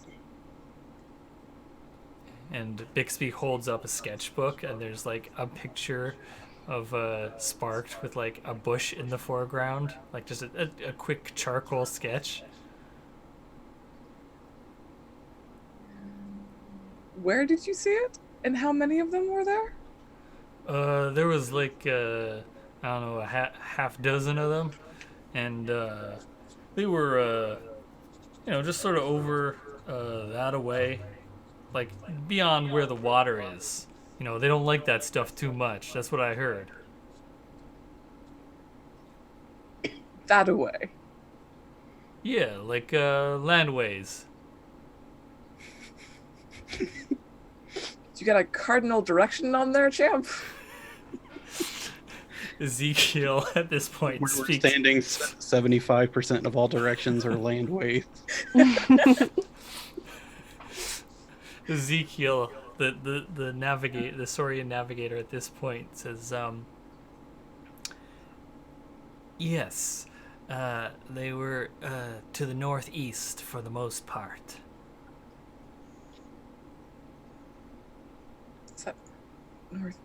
Speaker 1: And Bixby holds up a sketchbook, and there's like a picture of Sparked with like a bush in the foreground, like just a quick charcoal sketch.
Speaker 3: Where did you see it? And how many of them were there?
Speaker 1: There was like I don't know, a half dozen of them, and they were just sort of over that away, like beyond where the water is. They don't like that stuff too much. That's what I heard.
Speaker 3: That away.
Speaker 1: Yeah, like landways.
Speaker 3: You got a cardinal direction on there, champ?
Speaker 1: Ezekiel at this point
Speaker 4: We're
Speaker 1: speaks.
Speaker 4: standing 75% of all directions are landways.
Speaker 1: Ezekiel, the Saurian navigator at this point says, yes, they were to the northeast for the most part.
Speaker 3: Is that north?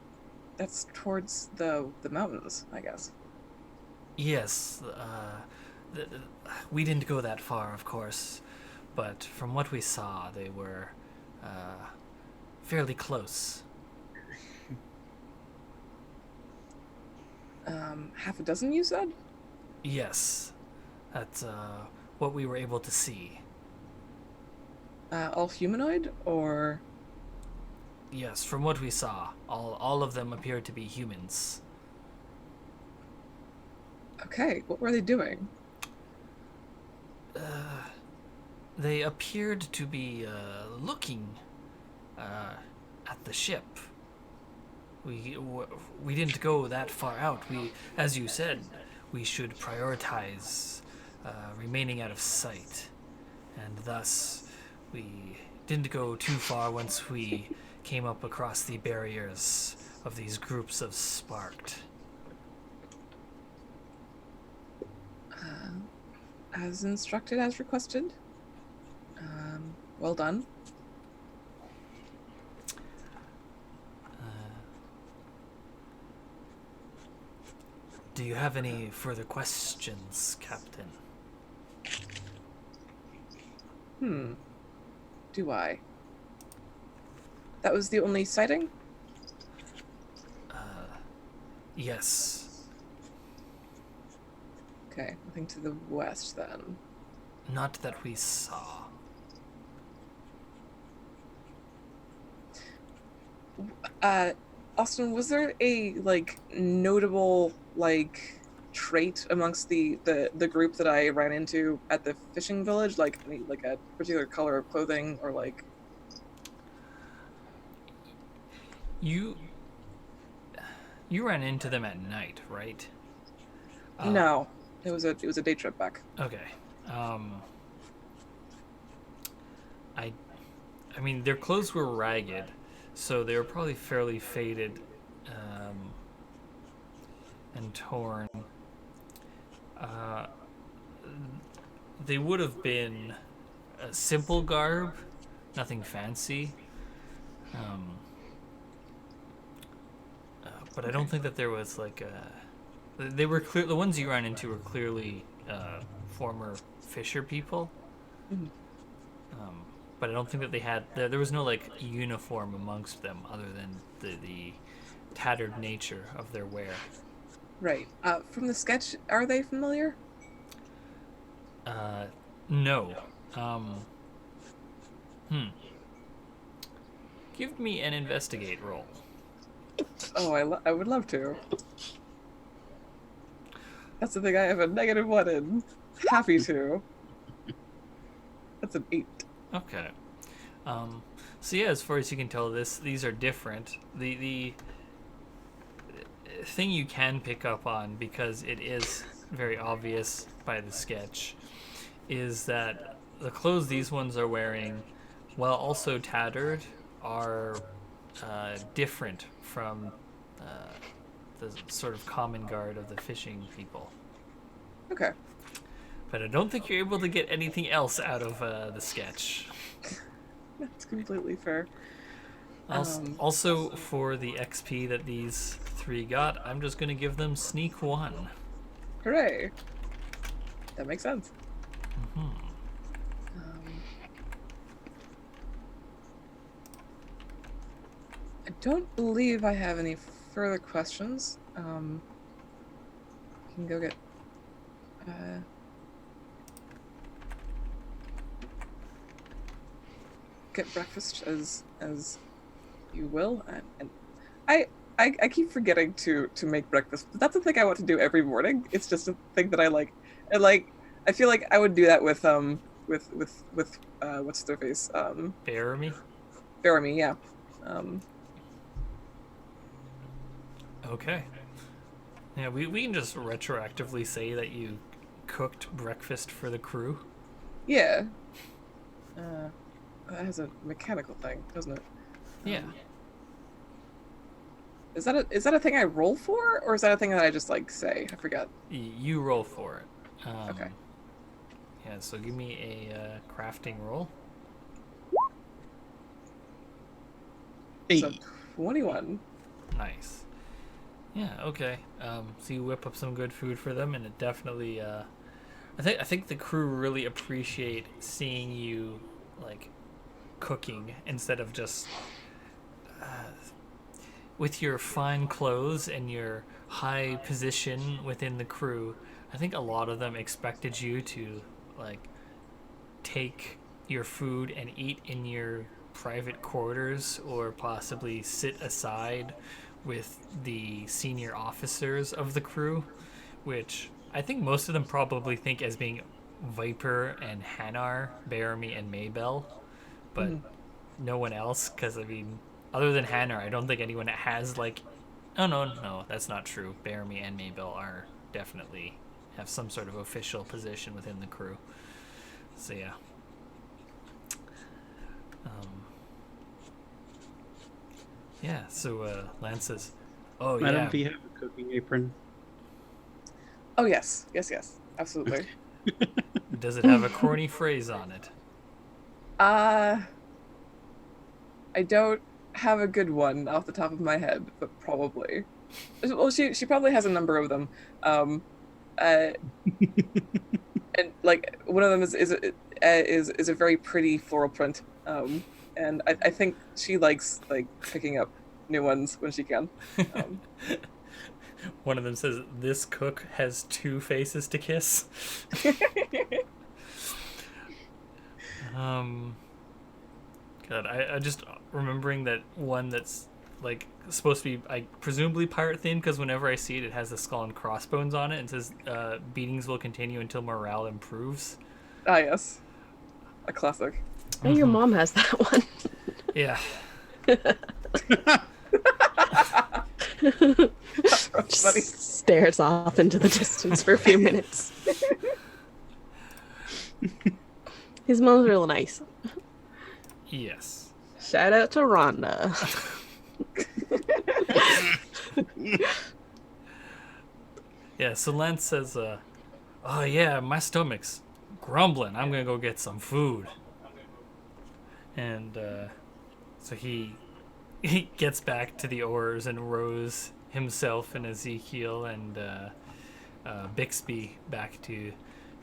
Speaker 3: That's towards the mountains, I guess.
Speaker 1: Yes, we didn't go that far, of course, but from what we saw, they were fairly close.
Speaker 3: Half a dozen, you said?
Speaker 1: Yes, that's what we were able to see.
Speaker 3: All humanoid, or?
Speaker 1: Yes, from what we saw, all of them appeared to be humans.
Speaker 3: Okay, what were they doing?
Speaker 1: They appeared to be looking at the ship. We didn't go that far out. As you said, we should prioritize remaining out of sight, and thus we didn't go too far once we came up across the barriers of these groups of sparked.
Speaker 3: As instructed, as requested. Well done.
Speaker 1: Do you have any further questions, Captain?
Speaker 3: Do I? That was the only sighting?
Speaker 1: Yes.
Speaker 3: Okay, nothing to the west then.
Speaker 1: Not that we saw.
Speaker 3: Austin, was there a notable trait amongst the group that I ran into at the fishing village? Like a particular color of clothing or like
Speaker 1: You ran into them at night, right?
Speaker 3: No. It was a day trip back.
Speaker 1: Okay. I mean, their clothes were ragged, so they were probably fairly faded and torn. They would have been a simple garb, nothing fancy. But I don't think that there was like a... They were clear. The ones you ran into were clearly former fisher people.
Speaker 3: Mm-hmm.
Speaker 1: But I don't think that they had... There was no like uniform amongst them other than the tattered nature of their wear.
Speaker 3: Right. From the sketch, are they familiar?
Speaker 1: No. Give me an investigate roll.
Speaker 3: Oh, I would love to. That's the thing, I have a -1 in. Happy to. That's an 8.
Speaker 1: Okay. So yeah, as far as you can tell, these are different. The thing you can pick up on, because it is very obvious by the sketch, is that the clothes these ones are wearing, while also tattered, are different from the sort of common guard of the fishing people.
Speaker 3: Okay.
Speaker 1: But I don't think you're able to get anything else out of the sketch.
Speaker 3: That's completely fair.
Speaker 1: Also, for the XP that these 3 got, I'm just going to give them sneak 1.
Speaker 3: Hooray. That makes sense.
Speaker 1: Mm-hmm.
Speaker 3: I don't believe I have any further questions. We can go get breakfast as you will, and I keep forgetting to make breakfast. But that's a thing I want to do every morning. It's just a thing that I like. And I feel like I would do that with what's their face?
Speaker 1: Bearamy?
Speaker 3: Bearamy, yeah.
Speaker 1: Okay. Yeah, we can just retroactively say that you cooked breakfast for the crew.
Speaker 3: Yeah. That has a mechanical thing, doesn't it?
Speaker 1: Yeah.
Speaker 3: Is that a thing I roll for, or is that a thing that I just say? I forget.
Speaker 1: You roll for it.
Speaker 3: Okay.
Speaker 1: Yeah, so give me a crafting roll.
Speaker 3: So 21.
Speaker 1: Nice. Yeah, okay. So you whip up some good food for them, and it definitely I think the crew really appreciate seeing you cooking instead of just with your fine clothes and your high position within the crew. I think a lot of them expected you to take your food and eat in your private quarters, or possibly sit aside with the senior officers of the crew, which I think most of them probably think as being Viper and Hanar, Bearamy and Maybell, but no one else, because I mean, other than Hanar, I don't think anyone has oh no, that's not true. Bearamy and Maybell are definitely have some sort of official position within the crew. So yeah. Yeah, so Lance says, "Oh yeah,
Speaker 4: Madam, do you have a cooking apron?"
Speaker 3: Oh yes, absolutely.
Speaker 1: Does it have a corny phrase on it?"
Speaker 3: I don't have a good one off the top of my head, but probably. Well, she probably has a number of them. And one of them is is a very pretty floral print, and I think she likes like picking up new ones when she can.
Speaker 1: One of them says, "This cook has 2 faces to kiss." God, I just remembering that one that's like supposed to be presumably pirate themed, because whenever I see it, it has the skull and crossbones on it and says beatings will continue until morale improves.
Speaker 3: Ah, yes, a classic.
Speaker 2: Oh, your mom has that one.
Speaker 1: Yeah.
Speaker 2: Just stares off into the distance for a few minutes. His mom's real nice.
Speaker 1: Yes.
Speaker 2: Shout out to Rhonda.
Speaker 1: Yeah, so Lance says, "Oh yeah, my stomach's grumbling. I'm gonna go get some food." And so he gets back to the oars and rows himself and Ezekiel and Bixby back to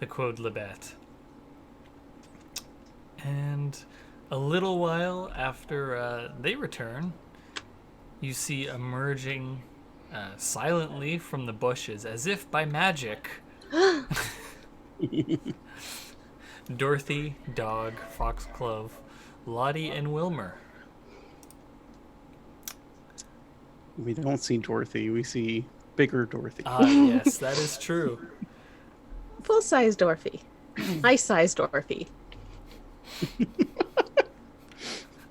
Speaker 1: the Quod Libet. And a little while after they return, you see emerging silently from the bushes, as if by magic, Dorothy, Dog, Foxglove, Lottie, and Wilmer.
Speaker 4: We don't see Dorothy. We see bigger Dorothy.
Speaker 1: Ah, yes, that is true.
Speaker 2: Full-size Dorothy. Nice-size Dorothy.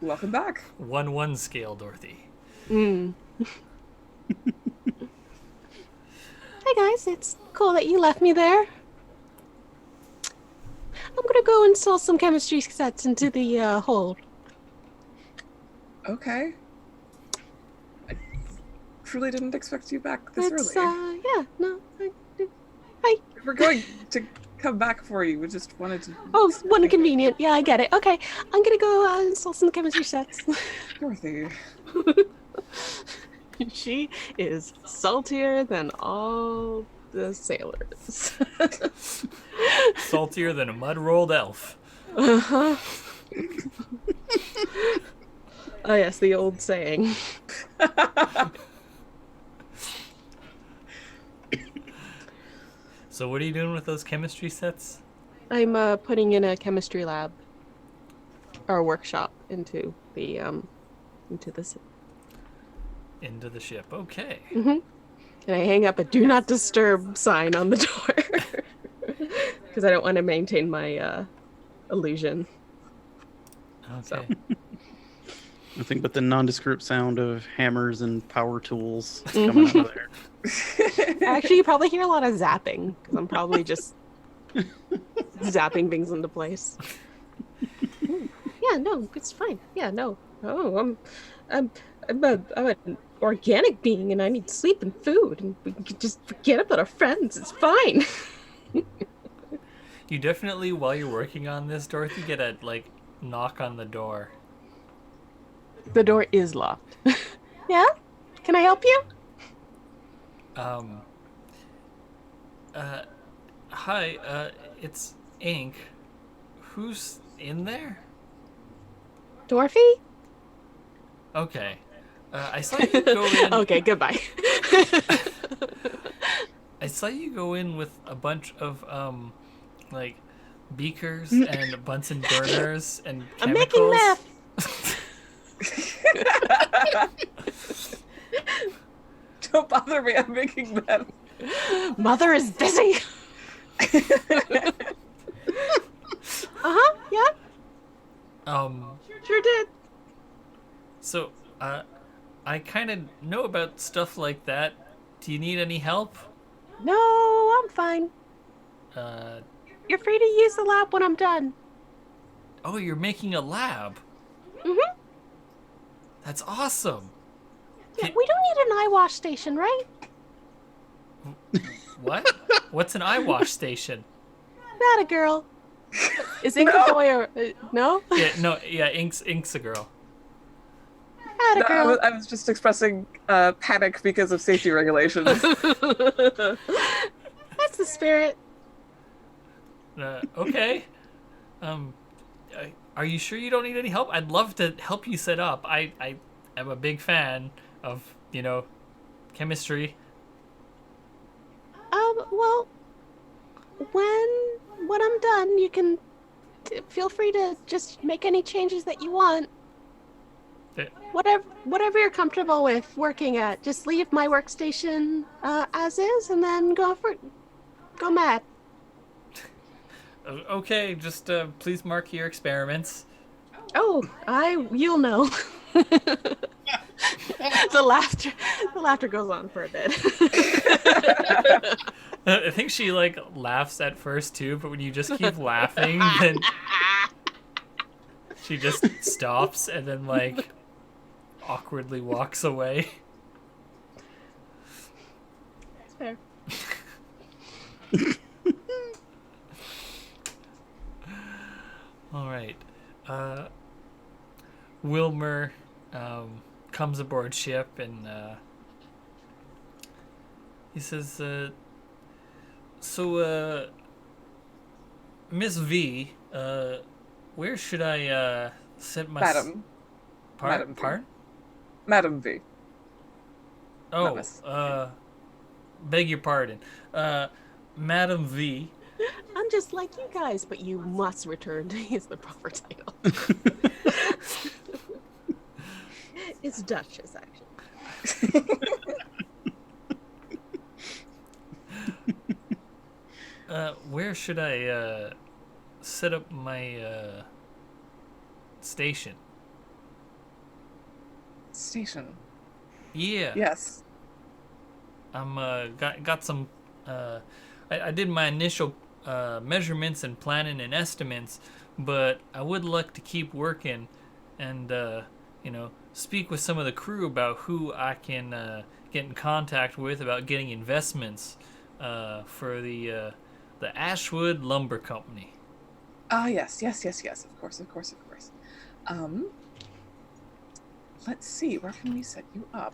Speaker 3: Welcome back.
Speaker 1: 1/1 scale Dorothy.
Speaker 2: Hey guys, it's cool that you left me there. I'm gonna go install some chemistry sets into the hold.
Speaker 3: Okay. I truly didn't expect you back this early.
Speaker 2: Yeah, no. Hi.
Speaker 3: We're going to come back for you. We just wanted to.
Speaker 2: Oh, one inconvenient. Yeah, I get it. Okay, I'm gonna go install some chemistry sets.
Speaker 3: Dorothy.
Speaker 2: She is saltier than all the sailors.
Speaker 1: Saltier than a mud-rolled elf.
Speaker 2: Uh-huh. Oh yes, the old saying.
Speaker 1: So what are you doing with those chemistry sets?
Speaker 2: I'm putting in a chemistry lab or workshop into the
Speaker 1: Into the ship. Okay.
Speaker 2: And I hang up a "Do Not Disturb" sign on the door because I don't want to maintain my illusion.
Speaker 1: Okay.
Speaker 4: Nothing but the nondescript sound of hammers and power tools coming out of there.
Speaker 2: Actually, you probably hear a lot of zapping because I'm probably just zapping things into place. Yeah, no, it's fine. Yeah, no. Oh, I'm an organic being, and I need sleep and food, and we can just forget about our friends. It's fine.
Speaker 1: You definitely, while you're working on this, Dorothy, get a knock on the door.
Speaker 2: The door is locked. Yeah? Can I help you?
Speaker 1: Hi, it's Ink. Who's in there?
Speaker 2: Dorothy?
Speaker 1: Okay. I saw you go in.
Speaker 2: Okay, goodbye.
Speaker 1: I saw you go in with a bunch of, beakers and Bunsen burners and chemicals.
Speaker 2: I'm making meth.
Speaker 3: Don't bother me. I'm making them.
Speaker 2: Mother is busy. Yeah. Sure did.
Speaker 1: So, I kind of know about stuff like that. Do you need any help?
Speaker 2: No, I'm fine. You're free to use the lab when I'm done.
Speaker 1: Oh, you're making a lab.
Speaker 2: Mm-hmm.
Speaker 1: That's awesome.
Speaker 2: Yeah, we don't need an eye wash station, right?
Speaker 1: What? What's an eye wash station?
Speaker 2: Not a girl. Is Ink a boy or no?
Speaker 1: Yeah, Ink's a girl.
Speaker 2: Not a girl.
Speaker 3: I was just expressing panic because of safety regulations.
Speaker 2: That's the spirit.
Speaker 1: Okay. Are you sure you don't need any help? I'd love to help you set up. I am a big fan of, chemistry.
Speaker 2: Well, when I'm done, you can feel free to just make any changes that you want. Whatever you're comfortable with working at, just leave my workstation as is, and then go mad.
Speaker 1: Okay, just please mark your experiments.
Speaker 2: Oh, you'll know. The laughter goes on for a bit.
Speaker 1: I think she laughs at first too, but when you just keep laughing, then she just stops and then awkwardly walks away.
Speaker 2: That's fair.
Speaker 1: All right. Wilmer comes aboard ship and he says, so, Miss V, where should I set my...
Speaker 3: Madam.
Speaker 1: Pardon?
Speaker 3: Madam V.
Speaker 1: Oh, beg your pardon. Madam V.
Speaker 2: I'm just like you guys, but you must return to use the proper title. It's Duchess, actually.
Speaker 1: Where should I set up my station?
Speaker 3: Station.
Speaker 1: Yeah.
Speaker 3: Yes.
Speaker 1: I'm got some. I did my initial measurements and planning and estimates, but I would like to keep working and speak with some of the crew about who I can get in contact with about getting investments for the Ashwood Lumber Company.
Speaker 3: Yes. Of course. Let's see. Where can we set you up?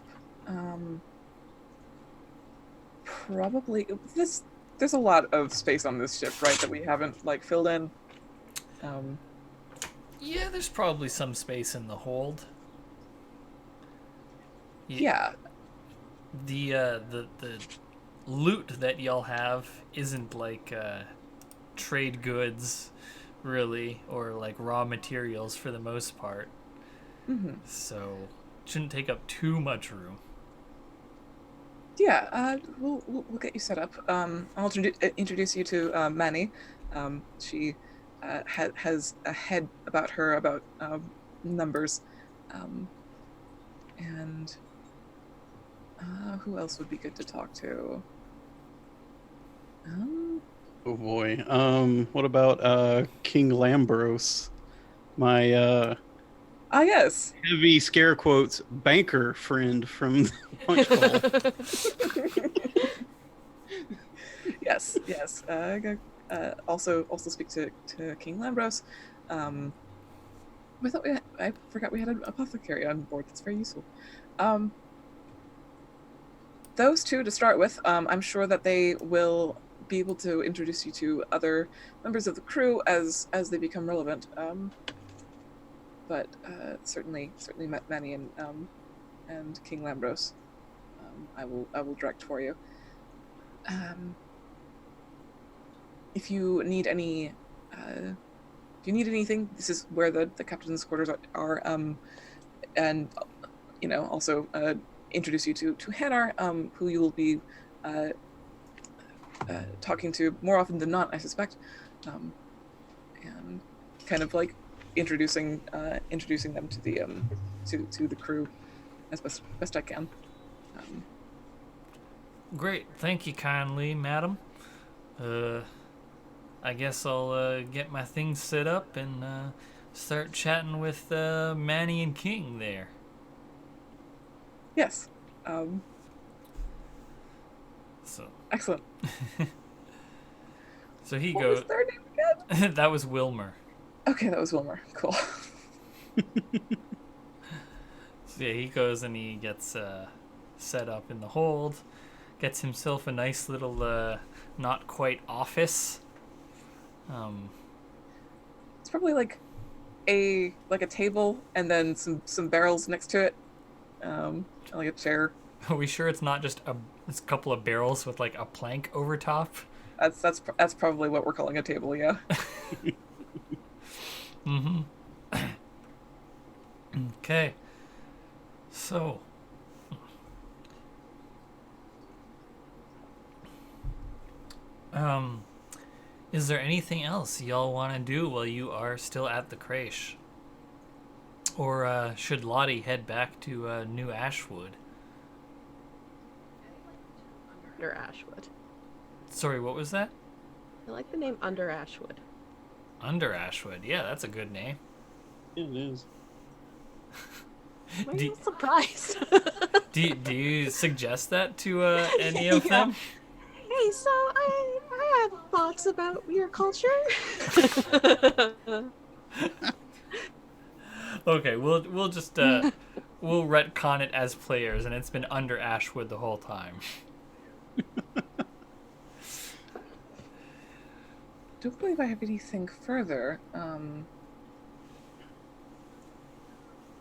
Speaker 3: Probably this. There's a lot of space on this ship, right, that we haven't filled in.
Speaker 1: Yeah, there's probably some space in the hold.
Speaker 3: Yeah.
Speaker 1: The loot that y'all have isn't trade goods, really, or raw materials for the most part.
Speaker 3: Mm-hmm.
Speaker 1: So it shouldn't take up too much room.
Speaker 3: Yeah, we'll get you set up. I'll introduce you to Manny. She has a head about her about numbers, and who else would be good to talk to?
Speaker 4: Oh boy. What about King Lambros, my
Speaker 3: yes.
Speaker 4: heavy scare quotes banker friend from Punch Bowl.
Speaker 3: Yes. Also speak to King Lambros. I forgot we had an apothecary on board. That's very useful. Those two to start with. I'm sure that they will be able to introduce you to other members of the crew as they become relevant. But certainly Manny and King Lambros, I will direct for you. If you need anything, this is where the captain's quarters are. And also introduce you to Hanar, who you will be talking to more often than not, I suspect, and kind of introducing them to the to the crew as best I can.
Speaker 1: Great, thank you kindly, madam. I guess I'll get my things set up and start chatting with Manny and King there.
Speaker 3: Yes.
Speaker 1: So
Speaker 3: excellent.
Speaker 1: So he
Speaker 3: what
Speaker 1: goes.
Speaker 3: was their name again?
Speaker 1: That was Wilmer.
Speaker 3: Okay, that was Wilmer. Cool.
Speaker 1: So yeah, he goes and he gets set up in the hold, gets himself a nice little not quite office.
Speaker 3: probably like a table and then some barrels next to it, and like a chair.
Speaker 1: Are we sure it's not just a couple of barrels with like a plank over top?
Speaker 3: That's probably what we're calling a table. Yeah.
Speaker 1: Mm-hmm. Okay. So. Is there anything else y'all want to do while you are still at the creche? Or should Lottie head back to New Ashwood?
Speaker 2: Under Ashwood.
Speaker 1: Sorry, what was that?
Speaker 2: I like the name Under Ashwood.
Speaker 1: Under Ashwood. Yeah, that's a good name.
Speaker 4: Yeah, it is.
Speaker 2: Why are you surprised?
Speaker 1: Do you suggest that to any of them?
Speaker 2: Hey, so I have thoughts about your culture.
Speaker 1: Okay, we'll just we'll retcon it as players, and it's been Under Ashwood the whole time.
Speaker 3: Don't believe I have anything further,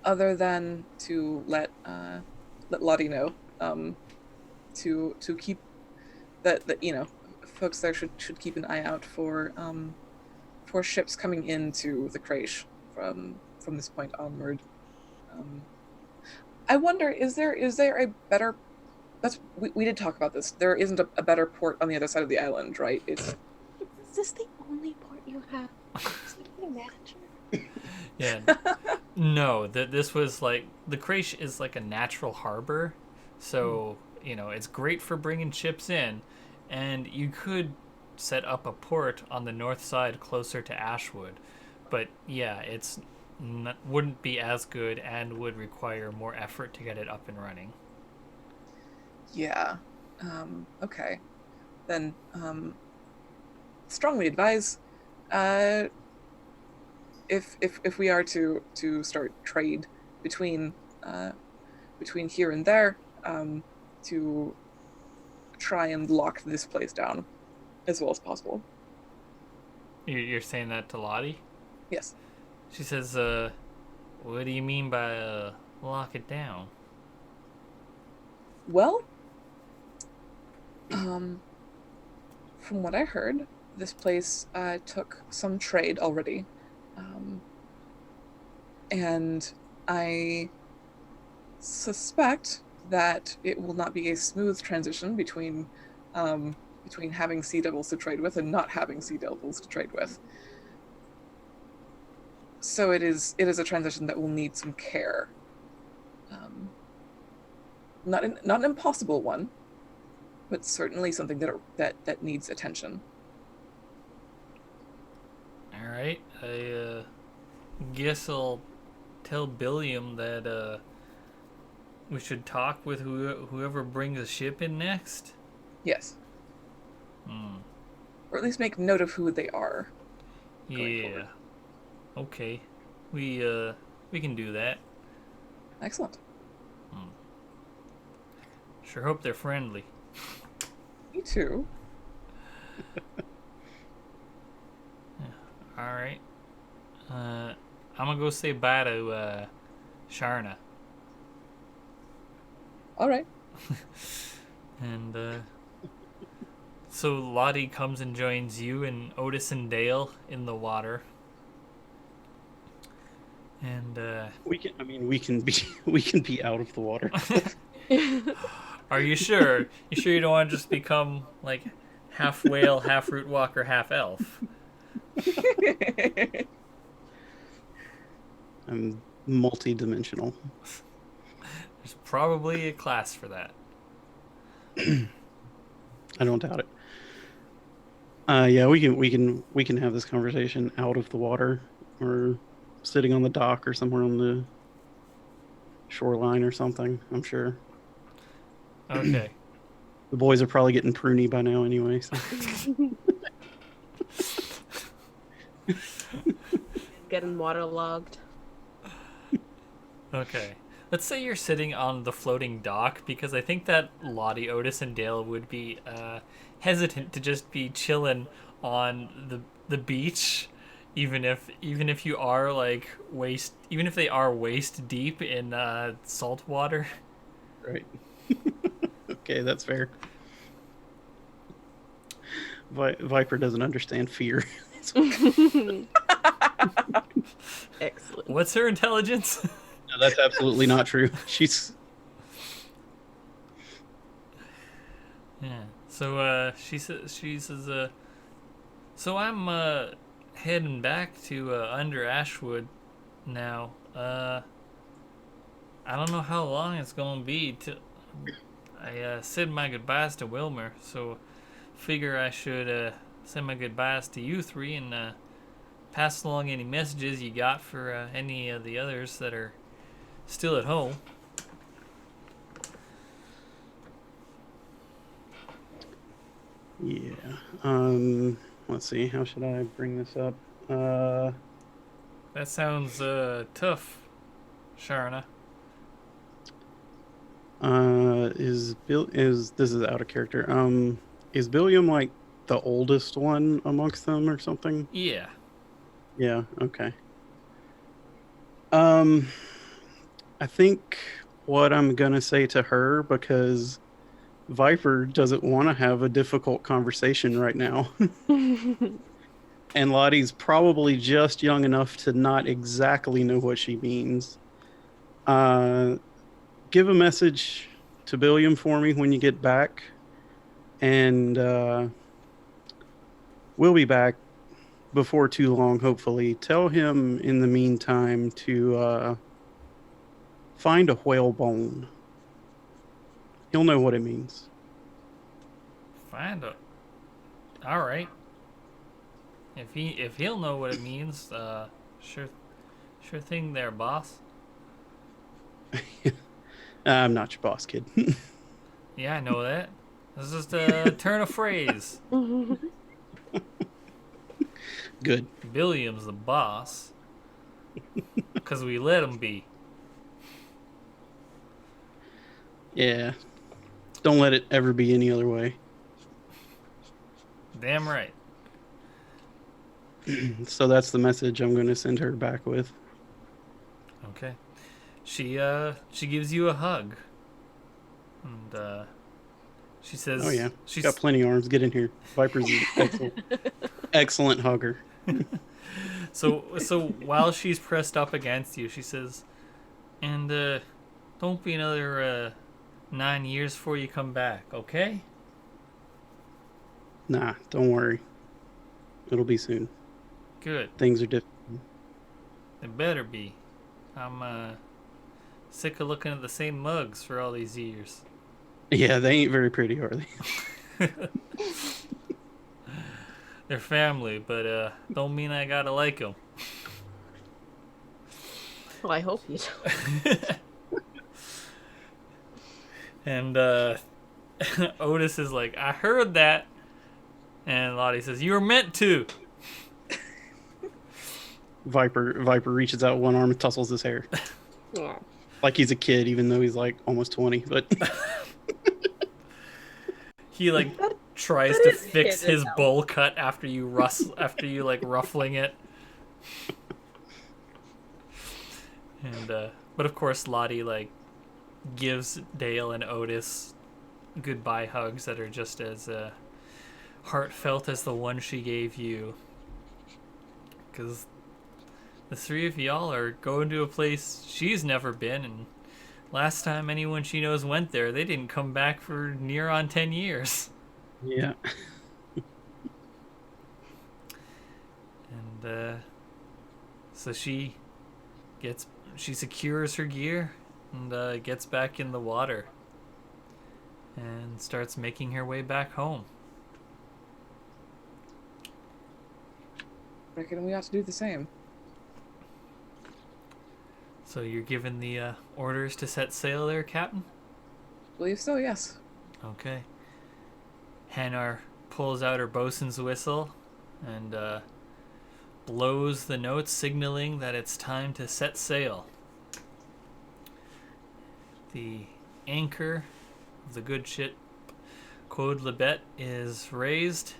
Speaker 3: other than to let Lottie know, to keep that folks there should keep an eye out for ships coming into the creche from this point onward. I wonder, is there a better? We did talk about this. There isn't a better port on the other side of the island, right?
Speaker 2: Is this the only port you have? Is it the manager?
Speaker 1: Yeah. No, this was like the creche is like a natural harbor, so it's great for bringing ships in, and you could set up a port on the north side closer to Ashwood, but yeah, wouldn't be as good and would require more effort to get it up and running.
Speaker 3: Yeah. Okay. Then strongly advise if we are to start trade between here and there, to try and lock this place down as well as possible.
Speaker 1: You're saying that to Lottie?
Speaker 3: Yes.
Speaker 1: She says, what do you mean by lock it down?
Speaker 3: Well, from what I heard, this place took some trade already, and I suspect that it will not be a smooth transition between having sea devils to trade with and not having sea devils to trade with. So it is a transition that will need some care. Not an impossible one, but certainly something that needs attention.
Speaker 1: All right, I guess I'll tell Billiam that we should talk with whoever brings the ship in next.
Speaker 3: Yes. Or at least make note of who they are.
Speaker 1: Yeah. Okay. We can do that.
Speaker 3: Excellent.
Speaker 1: Sure hope they're friendly.
Speaker 3: Me too.
Speaker 1: All right. I'm gonna go say bye to Sharna.
Speaker 3: All right.
Speaker 1: And so Lottie comes and joins you and Otis and Dale in the water. And
Speaker 4: we can be out of the water.
Speaker 1: Are you sure? You sure you don't want to just become like half whale, half root walker, half elf?
Speaker 4: I'm multi-dimensional.
Speaker 1: There's probably a class for that.
Speaker 4: I don't doubt it. Yeah, we can have this conversation out of the water, or sitting on the dock, or somewhere on the shoreline or something. I'm sure.
Speaker 1: Okay.
Speaker 4: The boys are probably getting pruny by now anyway. So.
Speaker 2: Getting waterlogged.
Speaker 1: Okay. Let's say you're sitting on the floating dock, because I think that Lottie, Otis, and Dale would be hesitant to just be chilling on the beach, even if you are like even if they are waist deep in salt water.
Speaker 4: Right. Okay, that's fair. Viper doesn't understand fear.
Speaker 2: Excellent.
Speaker 1: What's her intelligence?
Speaker 4: No, that's absolutely not true. She's
Speaker 1: Yeah. So she says so I'm heading back to under Ashwood now. I don't know how long it's gonna be till I said my goodbyes to Wilmer, so figure I should say my goodbyes to you three and pass along any messages you got for any of the others that are still at home.
Speaker 4: yeah. Let's see. How should I bring this up?
Speaker 1: That sounds tough, Sharna.
Speaker 4: Is this is out of character? Is Billiam like the oldest one amongst them or something?
Speaker 1: Yeah.
Speaker 4: Yeah. Okay. I think what I'm gonna say to her, because Viper doesn't want to have a difficult conversation right now. And Lottie's probably just young enough to not exactly know what she means. Give a message to Billiam for me when you get back. And we'll be back before too long, hopefully. Tell him in the meantime to find a whale bone. He'll know what it means.
Speaker 1: Find a. All right. If he'll know what it means, sure thing, there, boss.
Speaker 4: I'm not your boss, kid.
Speaker 1: Yeah, I know that. It's just a turn of phrase.
Speaker 4: Good.
Speaker 1: Billiam's the boss. Because we let him be.
Speaker 4: Yeah. Don't let it ever be any other way.
Speaker 1: Damn right.
Speaker 4: So that's the message I'm going to send her back with.
Speaker 1: Okay. She gives you a hug. And she says,
Speaker 4: Oh yeah,
Speaker 1: she's
Speaker 4: got plenty of arms. Get in here. Viper's an excellent hugger.
Speaker 1: So while she's pressed up against you, she says, and don't be another 9 years before you come back, okay?
Speaker 4: Nah, don't worry. It'll be soon.
Speaker 1: Good.
Speaker 4: Things are different.
Speaker 1: It better be. I'm sick of looking at the same mugs for all these years.
Speaker 4: Yeah, they ain't very pretty, are they?
Speaker 1: They're family, but don't mean I gotta like them.
Speaker 2: Well, I hope you do.
Speaker 1: And Otis is like, I heard that. And Lottie says, you were meant to.
Speaker 4: Viper reaches out one arm and tussles his hair.
Speaker 2: Yeah.
Speaker 4: Like he's a kid, even though he's like almost 20. But
Speaker 1: he like tries to fix his bowl cut after you like ruffling it. And but of course Lottie like gives Dale and Otis goodbye hugs that are just as heartfelt as the one she gave you. Because the three of y'all are going to a place she's never been, and last time anyone she knows went there, they didn't come back for near on 10 years.
Speaker 4: yeah.
Speaker 1: And so she secures her gear and gets back in the water and starts making her way back home.
Speaker 3: Reckon we ought to do the same.
Speaker 1: So you're given the orders to set sail there, Captain?
Speaker 3: Believe so, yes.
Speaker 1: Okay. Hanar pulls out her bosun's whistle and blows the notes signaling that it's time to set sail. The anchor of the good ship Quod Libet is raised.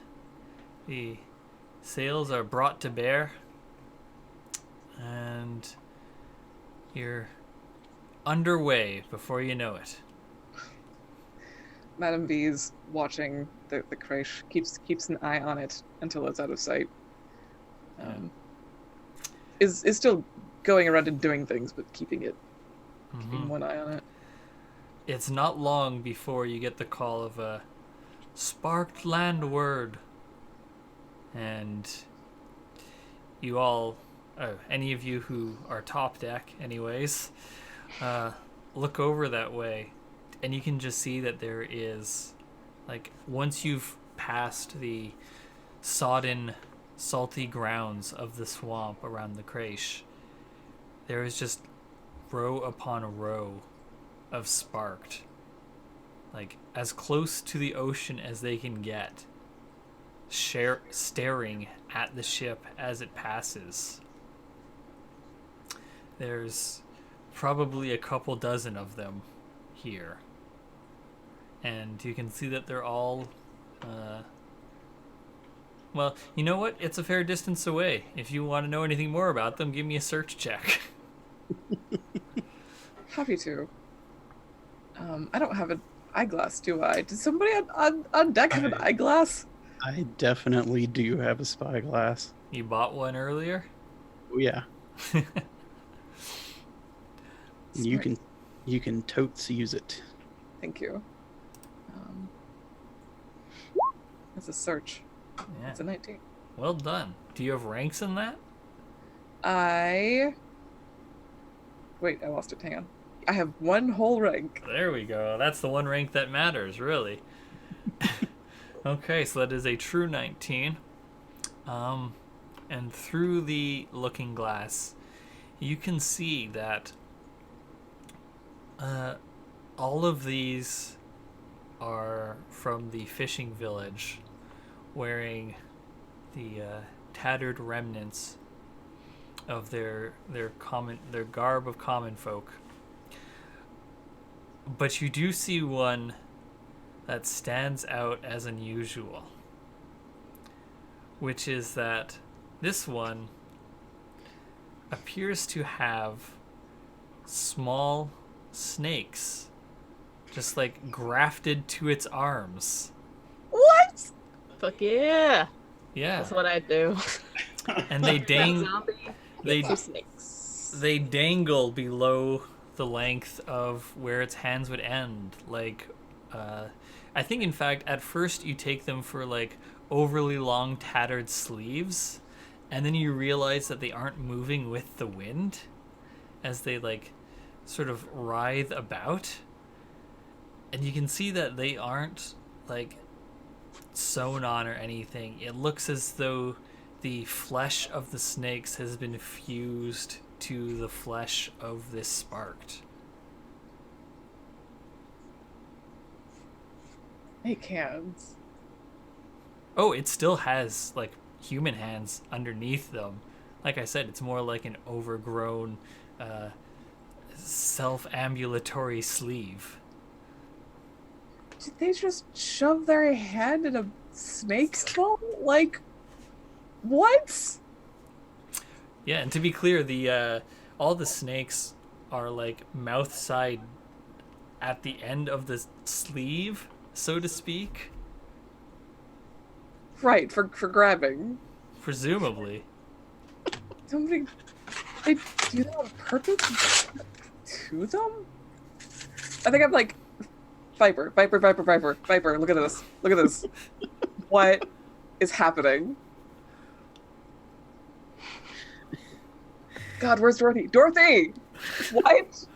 Speaker 1: The sails are brought to bear, and you're underway before you know it.
Speaker 3: Madame V's watching the creche, keeps an eye on it until it's out of sight. Is still going around and doing things, but keeping one eye on it.
Speaker 1: It's not long before you get the call of a sparked landward, and you all, any of you who are top deck anyways, look over that way, and you can just see that there is, like, once you've passed the sodden, salty grounds of the swamp around the creche, there is just row upon row of sparked, like as close to the ocean as they can get, staring at the ship as it passes. There's probably a couple dozen of them here, and you can see that they're all well, you know what? It's a fair distance away. If you want to know anything more about them, give me a search check.
Speaker 3: Happy to. I don't have an eyeglass, do I? Did somebody on deck have an eyeglass?
Speaker 4: I definitely do have a spyglass.
Speaker 1: You bought one earlier?
Speaker 4: Oh yeah. You can totes use it.
Speaker 3: Thank you. That's a search.
Speaker 1: Yeah.
Speaker 3: It's a 19.
Speaker 1: Well done. Do you have ranks in that?
Speaker 3: Wait, I lost it. Hang on. I have one whole rank.
Speaker 1: There we go. That's the one rank that matters, really. Okay, so that is a true 19. And through the looking glass, you can see that all of these are from the fishing village, wearing the tattered remnants of their garb of common folk. But you do see one that stands out as unusual, which is that this one appears to have small snakes just like grafted to its arms.
Speaker 2: What? Fuck yeah.
Speaker 1: Yeah.
Speaker 2: That's what I do.
Speaker 1: And they they dangle below the length of where its hands would end. Like, I think in fact at first you take them for like overly long tattered sleeves, and then you realize that they aren't moving with the wind as they like sort of writhe about, and you can see that they aren't like sewn on or anything. It looks as though the flesh of the snakes has been fused to the flesh of this sparked.
Speaker 3: Snake hands.
Speaker 1: Oh, it still has like human hands underneath them. Like I said, it's more like an overgrown self-ambulatory sleeve.
Speaker 3: Did they just shove their hand in a snake's bone? Like, what?
Speaker 1: Yeah, and to be clear, the all the snakes are like mouth side at the end of the sleeve, so to speak.
Speaker 3: Right, for grabbing.
Speaker 1: Presumably.
Speaker 3: Somebody, they do that on purpose to them? I think I'm like, Viper, look at this. Look at this. What is happening? God, where's Dorothy? Dorothy! What?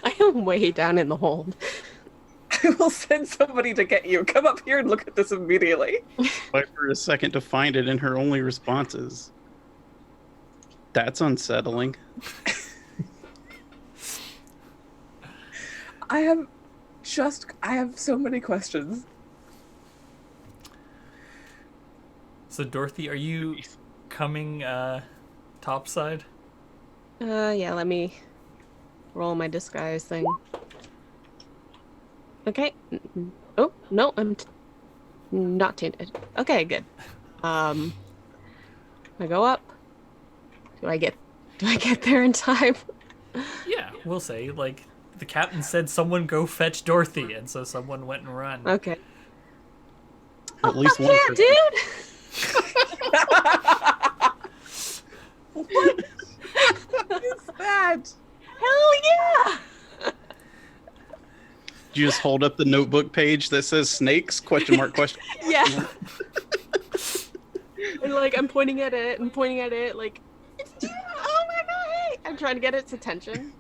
Speaker 2: I am way down in the hold.
Speaker 3: I will send somebody to get you. Come up here and look at this immediately.
Speaker 4: Wait for a second to find it, and her only response is, "That's unsettling."
Speaker 3: I have so many questions.
Speaker 1: So Dorothy, are you coming topside?
Speaker 2: Yeah, let me roll my disguise thing. Okay. Oh, no, I'm not tainted. Okay, good. I go up. Do I get there in time?
Speaker 1: Yeah, we'll say, like, the captain said someone go fetch Dorothy, and so someone went and run.
Speaker 2: Okay.
Speaker 4: At least one
Speaker 2: yeah,
Speaker 4: person.
Speaker 2: dude.
Speaker 3: What is that?
Speaker 2: Hell yeah!
Speaker 4: You just hold up the notebook page that says snakes? Question mark, question mark.
Speaker 2: Yeah. And like I'm pointing at it, like, oh my god! Hey! I'm trying to get its attention.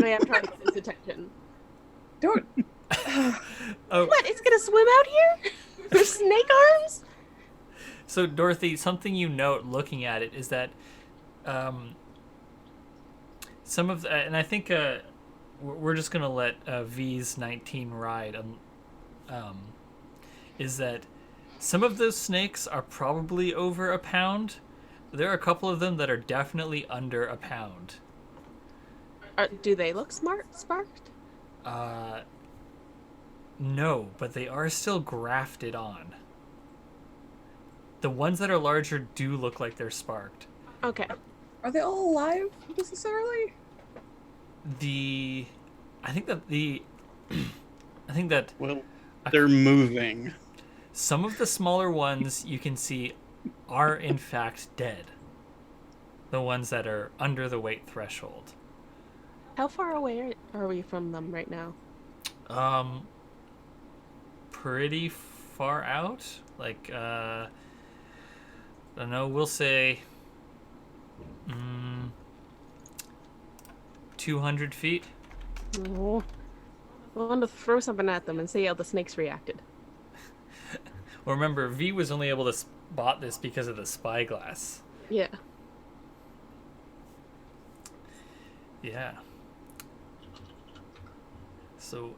Speaker 2: I am trying to get its attention.
Speaker 3: Don't.
Speaker 1: Oh,
Speaker 2: What? It's gonna swim out here with snake arms?
Speaker 1: so Dorothy, something you note looking at it is that some of the, and I think we're just gonna let V's 19 ride. Is that some of those snakes are probably over a pound. There are a couple of them that are definitely under a pound.
Speaker 2: Do they look sparked?
Speaker 1: No, but they are still grafted on. The ones that are larger do look like they're sparked.
Speaker 2: Okay.
Speaker 3: Are they all alive necessarily?
Speaker 1: I think that
Speaker 4: Well, they're moving.
Speaker 1: some of the smaller ones you can see are in fact dead. The ones that are under the weight threshold.
Speaker 2: How far away are we from them right now?
Speaker 1: Pretty far out. Like, I don't know, we'll say 200 feet.
Speaker 2: Oh. I want to throw something at them and see how the snakes reacted.
Speaker 1: Well, remember, V was only able to spot this because of the spyglass.
Speaker 2: Yeah.
Speaker 1: Yeah. So,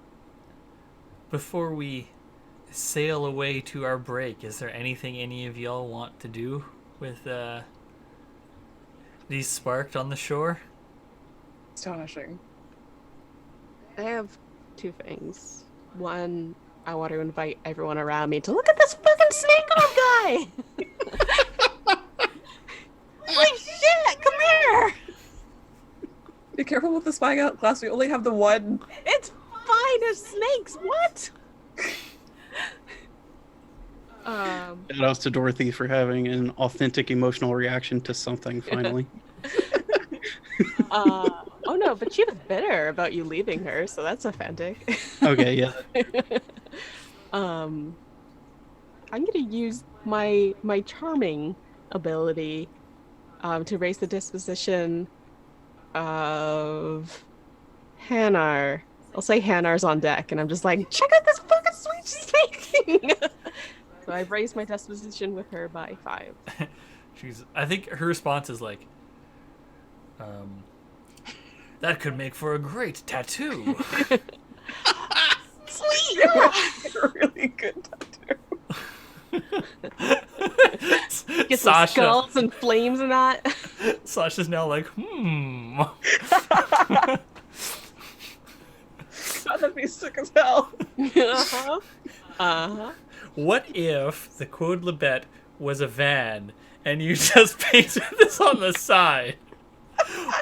Speaker 1: before we sail away to our break, is there anything any of y'all want to do with these sparked on the shore?
Speaker 3: Astonishing.
Speaker 2: I have two things. One, I want to invite everyone around me to look at this fucking snake arm guy! Holy shit, come here!
Speaker 3: Be careful with the spyglass. We only have the one.
Speaker 2: It's fine as snakes, what?
Speaker 4: Shout outs to Dorothy for having an authentic emotional reaction to something finally.
Speaker 2: Oh no, but she was bitter about you leaving her, so that's authentic.
Speaker 4: Okay, yeah.
Speaker 2: I'm gonna use my charming ability to raise the disposition of Hanar. I'll say Hanar's on deck, and I'm just like, check out this fucking sweet snake! So I've raised my disposition with her by 5.
Speaker 1: I think her response is like, that could make for a great tattoo.
Speaker 2: Sweet!
Speaker 3: A really good tattoo.
Speaker 2: Get some skulls and flames and that.
Speaker 1: Sasha's now like,
Speaker 3: God, that'd be sick as hell.
Speaker 2: Uh-huh. Uh-huh.
Speaker 1: What if the Quod Lebet was a van and you just painted this on the side?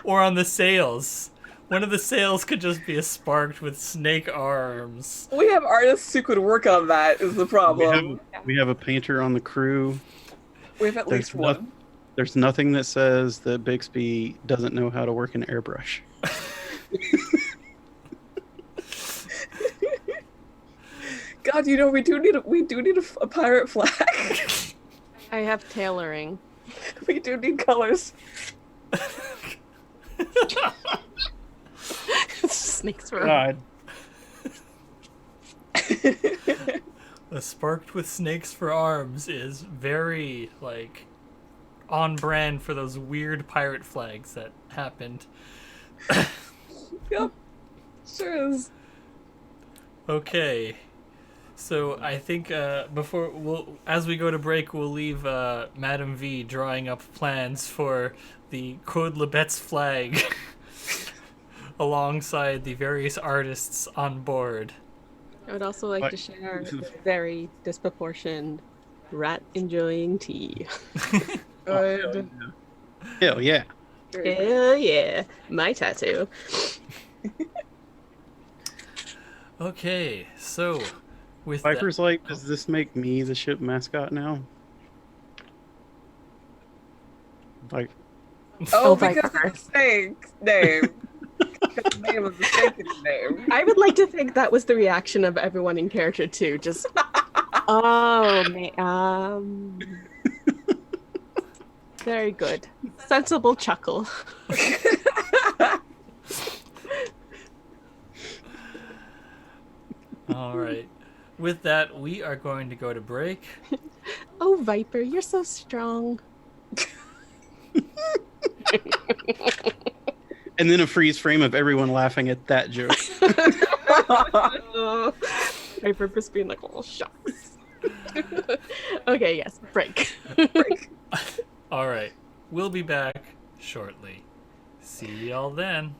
Speaker 1: Or on the sails? One of the sails could just be sparked with snake arms.
Speaker 3: We have artists who could work on that, is the problem.
Speaker 4: We have a painter on the crew.
Speaker 3: We have at least one.
Speaker 4: There's nothing that says that Bixby doesn't know how to work an airbrush.
Speaker 3: God, you know, we do need a pirate flag.
Speaker 2: I have tailoring.
Speaker 3: We do need colors.
Speaker 2: Snakes for
Speaker 4: God.
Speaker 1: Sparked with snakes for arms is very, like, on brand for those weird pirate flags that happened.
Speaker 3: Yep. Sure is.
Speaker 1: Okay. So I think as we go to break, we'll leave Madam V drawing up plans for the Quod Lebet's flag alongside the various artists on board.
Speaker 2: I would also like to share the very disproportioned rat enjoying tea.
Speaker 3: Good.
Speaker 4: Hell yeah.
Speaker 3: Very pretty.
Speaker 2: Hell yeah, my tattoo.
Speaker 1: Okay, so with
Speaker 4: Viper's like, does this make me the ship mascot now? Like,
Speaker 3: Oh,
Speaker 2: Viper.
Speaker 3: because of the snake name. Because the name of the snake in the name.
Speaker 2: I would like to think that was the reaction of everyone in character too. Just, oh man, very good, sensible chuckle.
Speaker 1: all right. With that, we are going to go to break.
Speaker 2: Oh, Viper, you're so strong.
Speaker 4: and then a freeze frame of everyone laughing at that joke.
Speaker 2: Viper just being like, oh shucks. Okay, yes, break.
Speaker 3: Break.
Speaker 1: All right. We'll be back shortly. See y'all then.